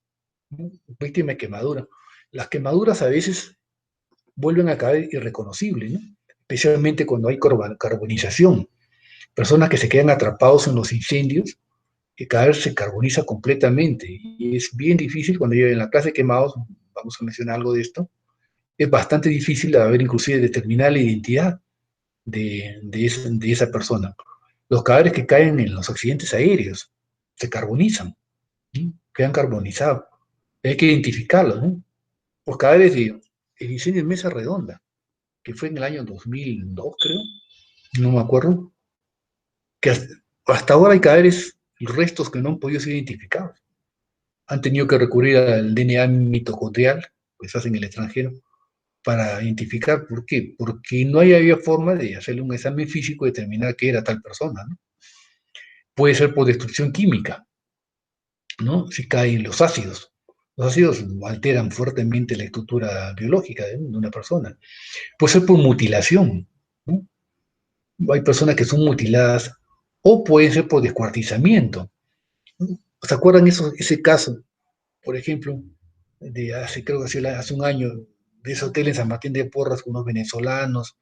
¿no? Víctima de quemadura. Las quemaduras a veces vuelven a caer irreconocibles, ¿no? Especialmente cuando hay carbonización. Personas que se quedan atrapados en los incendios, que caer se carboniza completamente. Y es bien difícil cuando yo en la clase de quemados, vamos a mencionar algo de esto, es bastante difícil de haber inclusive determinar la identidad de esa persona. Los cadáveres que caen en los accidentes aéreos se carbonizan, ¿sí? Quedan carbonizados. Hay que identificarlos, ¿no? Los cadáveres de el incendio en Mesa Redonda, que fue en el año 2002, creo, no me acuerdo, que hasta ahora hay cadáveres y restos que no han podido ser identificados. Han tenido que recurrir al DNA mitocondrial, que se hace en el extranjero, para identificar por qué. Porque no había forma de hacerle un examen físico y determinar qué era tal persona, ¿no? Puede ser por destrucción química, ¿no? Si caen los ácidos. Los ácidos alteran fuertemente la estructura biológica de una persona. Puede ser por mutilación, ¿no? Hay personas que son mutiladas, o puede ser por descuartizamiento, ¿no? ¿Se acuerdan ese caso, por ejemplo, de hace, creo que hace un año, de ese hotel en San Martín de Porras, con unos venezolanos,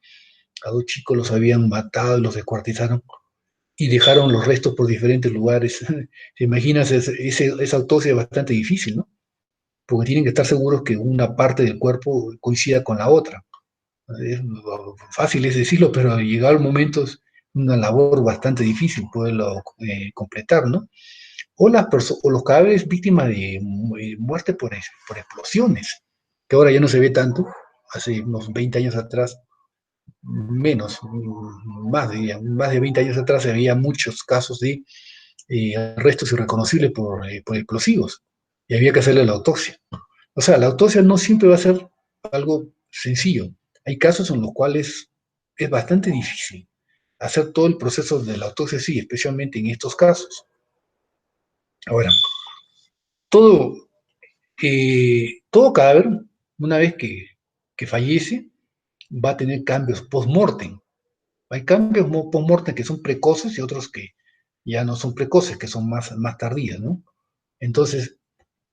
a dos chicos los habían matado y los descuartizaron y dejaron los restos por diferentes lugares? ¿Te imaginas? Esa autopsia es bastante difícil, ¿no? Porque tienen que estar seguros que una parte del cuerpo coincida con la otra. Es fácil es decirlo, pero llegado el momento es una labor bastante difícil poderlo completar, ¿no? O los cadáveres víctimas de muerte por explosiones, que ahora ya no se ve tanto. Hace unos 20 años atrás, menos, más de 20 años atrás, se veía muchos casos de restos irreconocibles por explosivos, y había que hacerle la autopsia. O sea, la autopsia no siempre va a ser algo sencillo. Hay casos en los cuales es bastante difícil hacer todo el proceso de la autopsia, sí, especialmente en estos casos. Ahora, todo, todo cadáver, una vez que fallece, va a tener cambios post-mortem. Hay cambios post-mortem que son precoces y otros que ya no son precoces, que son más tardíos, ¿no? Entonces,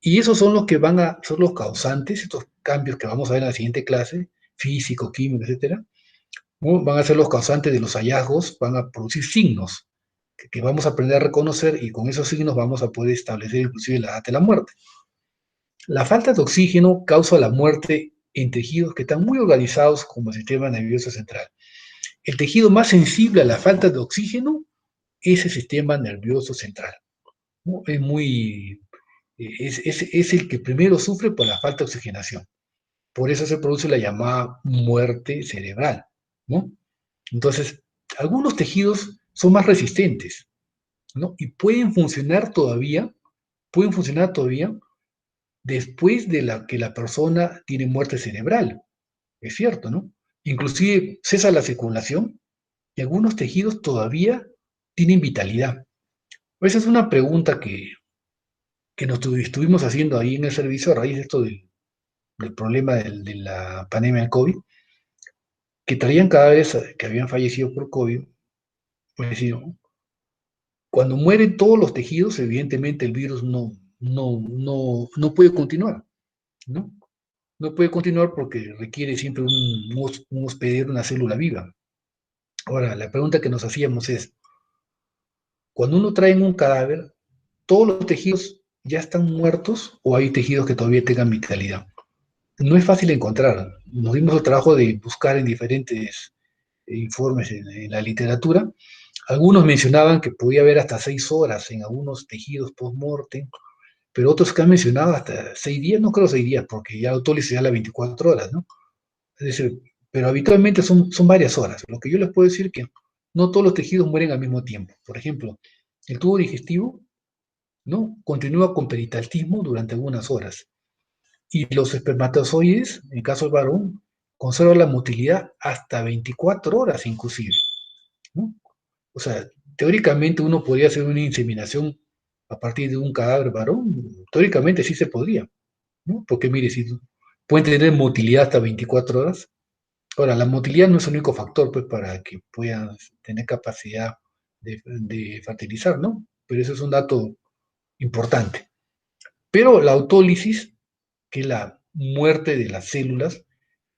y esos son los que van a ser los causantes, estos cambios que vamos a ver en la siguiente clase, físico, químico, etcétera, ¿no? Van a ser los causantes de los hallazgos, van a producir signos que vamos a aprender a reconocer, y con esos signos vamos a poder establecer inclusive la data de la muerte. La falta de oxígeno causa la muerte en tejidos que están muy organizados como el sistema nervioso central. El tejido más sensible a la falta de oxígeno es el sistema nervioso central, ¿no? Es el que primero sufre por la falta de oxigenación. Por eso se produce la llamada muerte cerebral, ¿no? Entonces, algunos tejidos son más resistentes, ¿no? Y pueden funcionar todavía después de que la persona tiene muerte cerebral. Es cierto, ¿no? Inclusive cesa la circulación y algunos tejidos todavía tienen vitalidad. Esa es una pregunta que nos estuvimos haciendo ahí en el servicio a raíz de esto del problema de la pandemia del COVID, que traían cadáveres que habían fallecido por COVID. Pues decir, cuando mueren todos los tejidos, evidentemente el virus no puede continuar, ¿no? No puede continuar porque requiere siempre un hospedero, una célula viva. Ahora, la pregunta que nos hacíamos es, cuando uno trae en un cadáver, ¿todos los tejidos ya están muertos o hay tejidos que todavía tengan vitalidad? No es fácil encontrar. Nos dimos el trabajo de buscar en diferentes informes en la literatura. Algunos mencionaban que podía haber hasta 6 horas en algunos tejidos post-mortem, pero otros que han mencionado hasta 6 días, no creo 6 días, porque ya la autólisis se da a las 24 horas, ¿no? Es decir, pero habitualmente son varias horas. Lo que yo les puedo decir es que no todos los tejidos mueren al mismo tiempo. Por ejemplo, el tubo digestivo, ¿no? Continúa con peritaltismo durante algunas horas. Y los espermatozoides, en caso del varón, conservan la motilidad hasta 24 horas inclusive, ¿no? O sea, teóricamente uno podría hacer una inseminación a partir de un cadáver varón, teóricamente sí se podría, ¿no? Porque mire, si pueden tener motilidad hasta 24 horas. Ahora, la motilidad no es el único factor, pues, para que puedan tener capacidad de fertilizar, ¿no? Pero eso es un dato importante. Pero la autólisis, que es la muerte de las células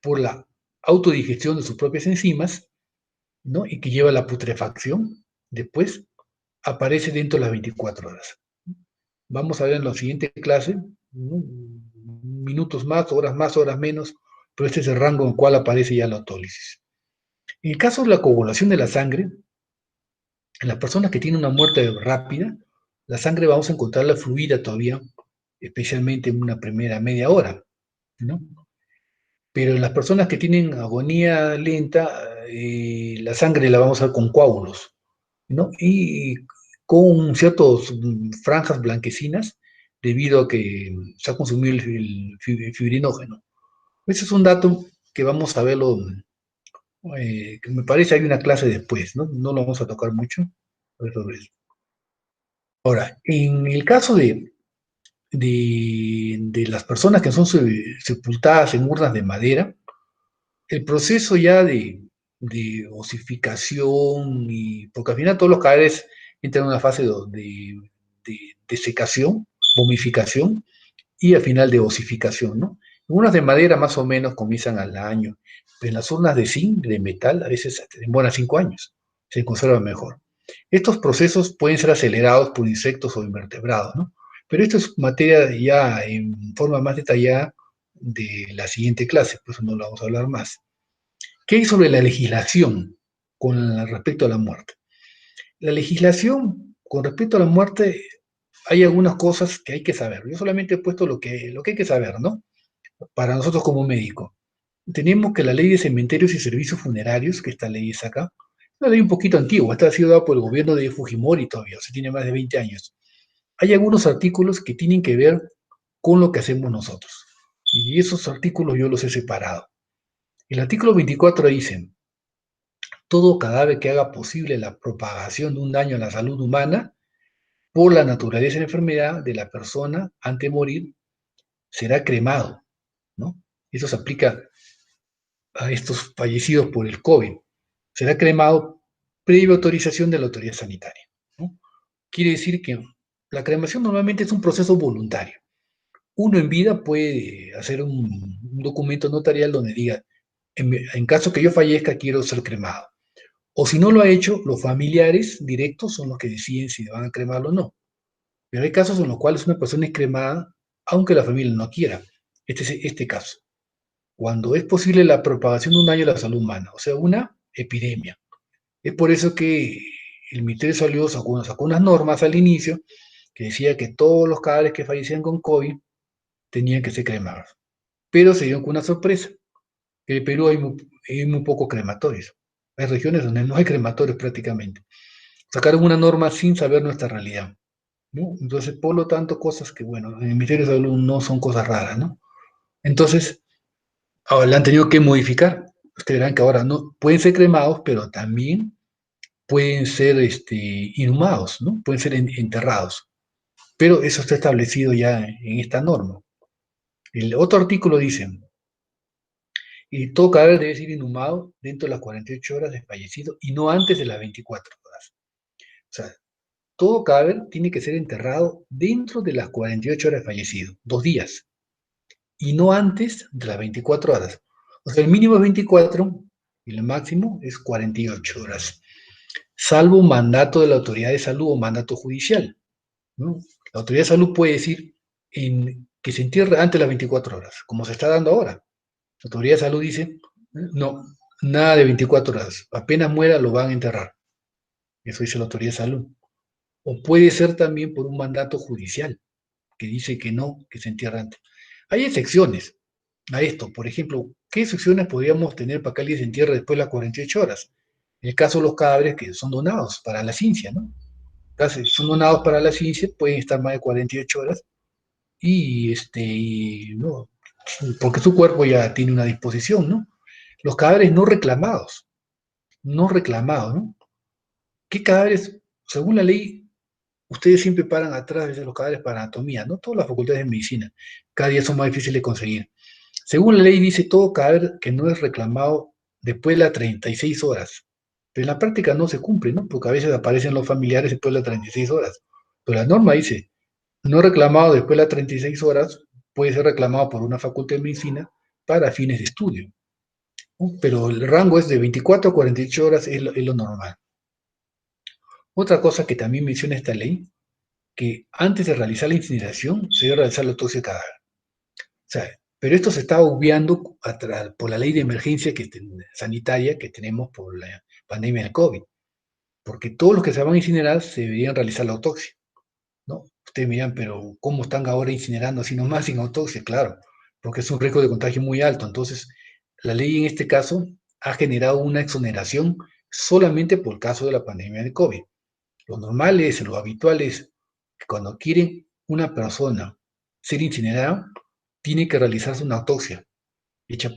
por la autodigestión de sus propias enzimas, ¿no? Y que lleva a la putrefacción, después aparece dentro de las 24 horas. Vamos a ver en la siguiente clase, ¿no? Minutos más, horas menos, pero este es el rango en el cual aparece ya la autólisis. En el caso de la coagulación de la sangre, en las personas que tienen una muerte rápida, la sangre vamos a encontrarla fluida todavía, especialmente en una primera media hora, ¿no? Pero en las personas que tienen agonía lenta, la sangre la vamos a ver con coágulos, ¿no? Y con ciertas franjas blanquecinas, debido a que se ha consumido el fibrinógeno. Ese es un dato que vamos a verlo, que me parece hay una clase después, ¿no? No lo vamos a tocar mucho. Ahora, en el caso de las personas que son sepultadas en urnas de madera, el proceso ya de osificación, y, porque al final todos los cadáveres entran en una fase de secación, momificación y al final de osificación, ¿no? En urnas de madera más o menos comienzan al año, pero en las urnas de zinc, de metal, a veces demoran 5 años, se conserva mejor. Estos procesos pueden ser acelerados por insectos o invertebrados, ¿no? Pero esto es materia ya en forma más detallada de la siguiente clase, por eso no lo vamos a hablar más. ¿Qué hay sobre la legislación con respecto a la muerte? La legislación con respecto a la muerte, hay algunas cosas que hay que saber. Yo solamente he puesto lo que hay que saber, ¿no? Para nosotros como médicos. Tenemos que la ley de cementerios y servicios funerarios, que esta ley es acá, una ley un poquito antigua, esta ha sido dada por el gobierno de Fujimori todavía, o sea, tiene más de 20 años. Hay algunos artículos que tienen que ver con lo que hacemos nosotros. Y esos artículos yo los he separado. El artículo 24 dice: todo cadáver que haga posible la propagación de un daño a la salud humana por la naturaleza de la enfermedad de la persona antes de morir será cremado, ¿no? Eso se aplica a estos fallecidos por el COVID. Será cremado previa autorización de la autoridad sanitaria, ¿no? Quiere decir que la cremación normalmente es un proceso voluntario. Uno en vida puede hacer un documento notarial donde diga, en caso que yo fallezca, quiero ser cremado. O si no lo ha hecho, los familiares directos son los que deciden si van a cremarlo o no. Pero hay casos en los cuales una persona es cremada aunque la familia no quiera. Este es este caso. Cuando es posible la propagación de un daño a la salud humana, o sea, una epidemia. Es por eso que el Ministerio de Salud sacó unas normas al inicio que decía que todos los cadáveres que fallecían con COVID tenían que ser cremados. Pero se dio con una sorpresa. En el Perú hay muy pocos crematorios. Hay regiones donde no hay crematorios prácticamente. Sacaron una norma sin saber nuestra realidad, ¿no? Entonces, por lo tanto, cosas que, bueno, en el Ministerio de Salud no son cosas raras, ¿no? Entonces, ahora la han tenido que modificar. Ustedes verán que ahora no pueden ser cremados, pero también pueden ser inhumados, ¿no? Pueden ser enterrados. Pero eso está establecido ya en esta norma. El otro artículo dice, y todo cadáver debe ser inhumado dentro de las 48 horas de fallecido y no antes de las 24 horas. O sea, todo cadáver tiene que ser enterrado dentro de las 48 horas de fallecido, 2 días, y no antes de las 24 horas. O sea, el mínimo es 24 y el máximo es 48 horas, salvo un mandato de la autoridad de salud o mandato judicial, ¿no? La autoridad de salud puede decir que se entierre antes de las 24 horas, como se está dando ahora. La autoridad de salud dice, no, nada de 24 horas, apenas muera lo van a enterrar. Eso dice la autoridad de salud. O puede ser también por un mandato judicial, que dice que no, que se entierra antes. Hay excepciones a esto. Por ejemplo, ¿qué excepciones podríamos tener para que alguien se entierre después de las 48 horas? En el caso de los cadáveres que son donados para la ciencia, ¿no? Si son donados para la ciencia, pueden estar más de 48 horas no, porque su cuerpo ya tiene una disposición, ¿no? Los cadáveres no reclamados, ¿no? ¿Qué cadáveres, según la ley, ustedes siempre paran atrás de los cadáveres para anatomía, no todas las facultades de medicina, cada día son más difíciles de conseguir. Según la ley dice todo cadáver que no es reclamado después de las 36 horas, pero en la práctica no se cumple, ¿no? Porque a veces aparecen los familiares después de las 36 horas, pero la norma dice, no reclamado después de las 36 horas, puede ser reclamado por una facultad de medicina para fines de estudio, ¿no? Pero el rango es de 24 a 48 horas, es lo normal. Otra cosa que también menciona esta ley, que antes de realizar la incineración se debe realizar la autopsia de cadáver. O sea, pero esto se está obviando por la ley de emergencia sanitaria que tenemos por la pandemia del COVID, porque todos los que se van a incinerar se deberían realizar la autopsia, ¿no? Ustedes me dirán, pero ¿cómo están ahora incinerando así nomás sin autopsia? Claro, porque es un riesgo de contagio muy alto. Entonces, la ley en este caso ha generado una exoneración solamente por el caso de la pandemia del COVID. Lo normal es, lo habitual es que cuando quieren una persona ser incinerada, tiene que realizarse una autopsia hecha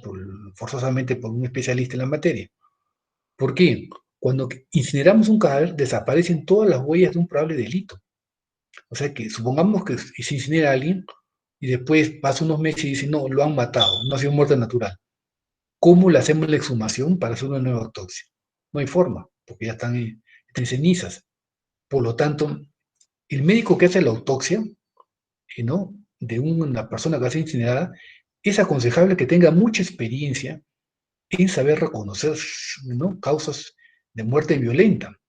forzosamente por un especialista en la materia. ¿Por qué? Cuando incineramos un cadáver, desaparecen todas las huellas de un probable delito. O sea que supongamos que se incinera a alguien y después pasa unos meses y dice, no, lo han matado, no ha sido muerte natural. ¿Cómo le hacemos la exhumación para hacer una nueva autopsia? No hay forma, porque ya están en cenizas. Por lo tanto, el médico que hace la autopsia, ¿no? De una persona que va a ser incinerada, es aconsejable que tenga mucha experiencia en saber reconocer, ¿no? Causas de muerte violenta.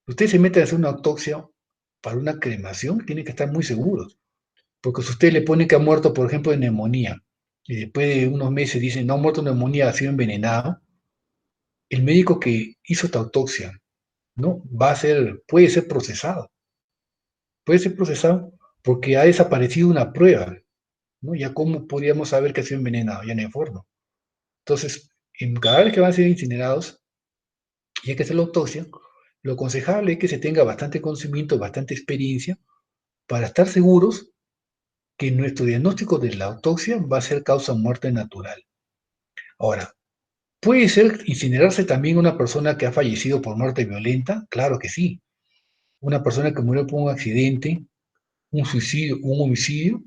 Usted se mete a hacer una autopsia para una cremación, tiene que estar muy seguros. Porque si usted le pone que ha muerto, por ejemplo, de neumonía, y después de unos meses dice, no ha muerto de neumonía, ha sido envenenado, el médico que hizo esta autopsia, ¿no? Puede ser procesado porque ha desaparecido una prueba, ¿no? Ya cómo podríamos saber que ha sido envenenado, ya no hay forma. Entonces, en cadáveres que van a ser incinerados, y hay que hacer la autopsia, lo aconsejable es que se tenga bastante conocimiento, bastante experiencia, para estar seguros que nuestro diagnóstico de la autopsia va a ser causa muerte natural. Ahora, ¿puede ser incinerarse también una persona que ha fallecido por muerte violenta? Claro que sí. Una persona que murió por un accidente, un suicidio, un homicidio,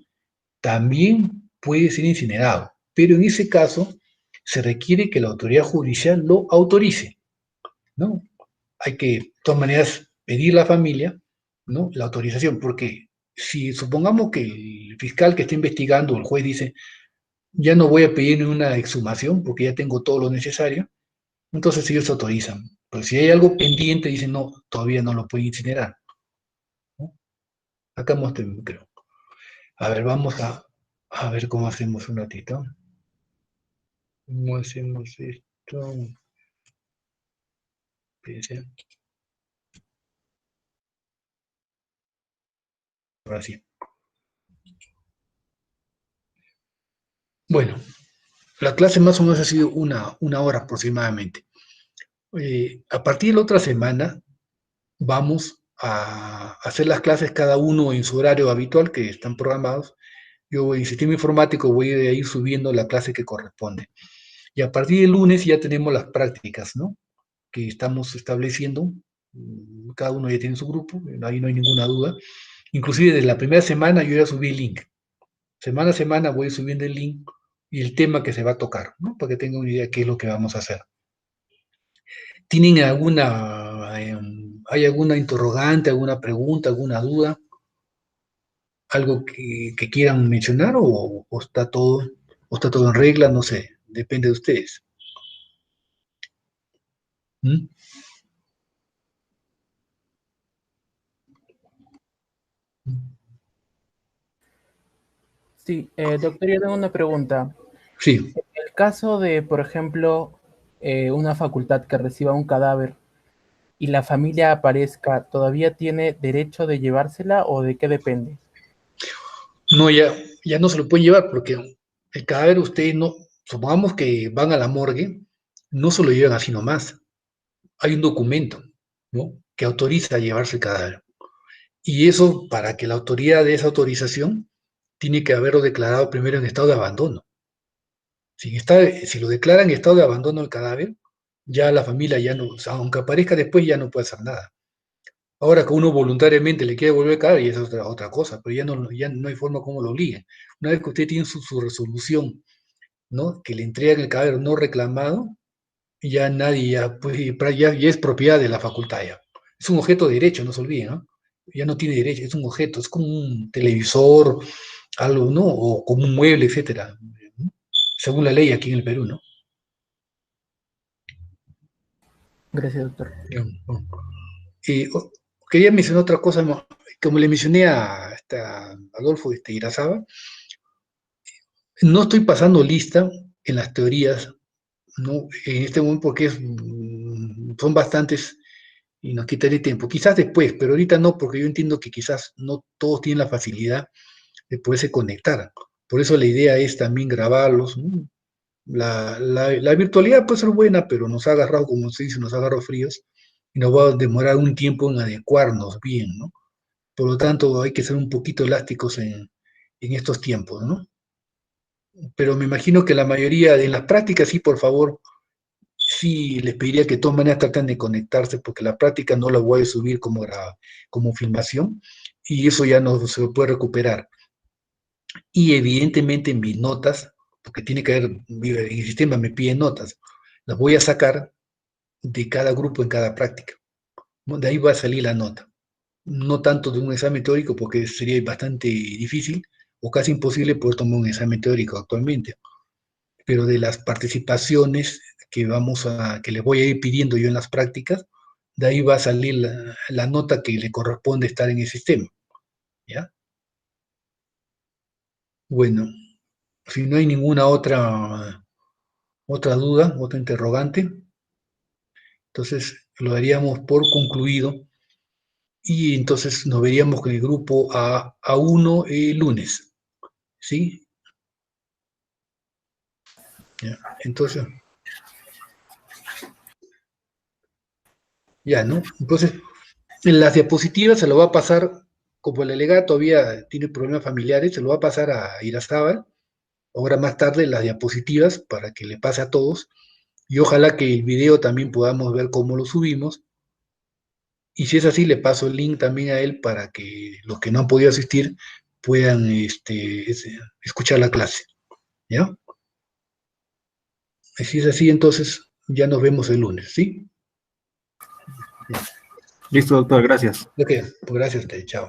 también puede ser incinerado. Pero en ese caso se requiere que la autoridad judicial lo autorice, ¿no? Hay que, de todas maneras, pedir a la familia, ¿no? La autorización, porque si supongamos que el fiscal que está investigando o el juez dice, ya no voy a pedir una exhumación porque ya tengo todo lo necesario, entonces ellos autorizan. Pero si hay algo pendiente, dicen, no, todavía no lo pueden incinerar, ¿no? Acá muestren, creo. A ver, vamos a ver cómo hacemos un ratito. ¿Cómo hacemos esto? Fíjense. Ahora sí. Bueno, la clase más o menos ha sido una hora aproximadamente. A partir de la otra semana vamos a hacer las clases cada uno en su horario habitual que están programados. Yo en sistema informático voy a ir subiendo la clase que corresponde. Y a partir del lunes ya tenemos las prácticas, ¿no? Que estamos estableciendo. Cada uno ya tiene su grupo, ahí no hay ninguna duda. Inclusive desde la primera semana yo ya subí el link. Semana a semana voy subiendo el link y el tema que se va a tocar, ¿no? Para que tengan una idea de qué es lo que vamos a hacer. ¿Tienen hay alguna interrogante, alguna pregunta, alguna duda? ¿Algo que quieran mencionar o está todo en regla? No sé, depende de ustedes. ¿Mm? Sí, doctor, yo tengo una pregunta. Sí. En el caso de, por ejemplo, una facultad que reciba un cadáver y la familia aparezca, ¿todavía tiene derecho de llevársela o de qué depende? No, ya no se lo pueden llevar porque el cadáver ustedes no, supongamos que van a la morgue, no se lo llevan así nomás. Hay un documento, ¿no? Que autoriza a llevarse el cadáver. Y eso, para que la autoridad dé esa autorización, tiene que haberlo declarado primero en estado de abandono. Si lo declaran en estado de abandono el cadáver, ya la familia ya no, o sea, aunque aparezca después, ya no puede hacer nada. Ahora que uno voluntariamente le quiere volver a caer, y es otra cosa, pero ya no hay forma como lo obliguen. Una vez que usted tiene su resolución, ¿no? Que le entregan el cadáver no reclamado, ya nadie, ya es propiedad de la facultad ya. Es un objeto de derecho, no se olviden, ¿no? Ya no tiene derecho, es un objeto, es como un televisor, algo, ¿no? O como un mueble, etcétera, ¿no? Según la ley aquí en el Perú, ¿no? Gracias, doctor. Quería mencionar otra cosa, ¿no? Como le mencioné a Adolfo Irazábal, no estoy pasando lista en las teorías, ¿no? En este momento porque son bastantes y nos quitaré tiempo. Quizás después, pero ahorita no, porque yo entiendo que quizás no todos tienen la facilidad de poderse conectar. Por eso la idea es también grabarlos, ¿no? La virtualidad puede ser buena, pero nos ha agarrado, como se dice, nos ha agarrado fríos y nos va a demorar un tiempo en adecuarnos bien, ¿no? Por lo tanto, hay que ser un poquito elásticos en estos tiempos, ¿no? Pero me imagino que la mayoría, en las prácticas, sí, por favor, sí les pediría que de todas maneras traten de conectarse, porque la práctica no la voy a subir como filmación, y eso ya no se puede recuperar. Y evidentemente en mis notas, porque tiene que haber, el sistema me pide notas, las voy a sacar de cada grupo en cada práctica. ¿No? De ahí va a salir la nota. No tanto de un examen teórico, porque sería bastante difícil o casi imposible poder tomar un examen teórico actualmente, pero de las participaciones que le voy a ir pidiendo yo en las prácticas, de ahí va a salir la nota que le corresponde estar en el sistema, ¿ya? Bueno, si no hay ninguna otra duda, otra interrogante, entonces lo daríamos por concluido y entonces nos veríamos con el grupo A1 el lunes, ¿sí? ¿Ya? Entonces, ya, ¿no? Entonces, en las diapositivas se lo va a pasar, como el delegado todavía tiene problemas familiares, se lo va a pasar a Irazábal, ahora más tarde las diapositivas para que le pase a todos, y ojalá que el video también podamos ver cómo lo subimos, y si es así, le paso el link también a él para que los que no han podido asistir puedan escuchar la clase, ¿ya? Si es así, entonces ya nos vemos el lunes, ¿sí? Listo, doctor, gracias. Ok, pues gracias a usted, chao.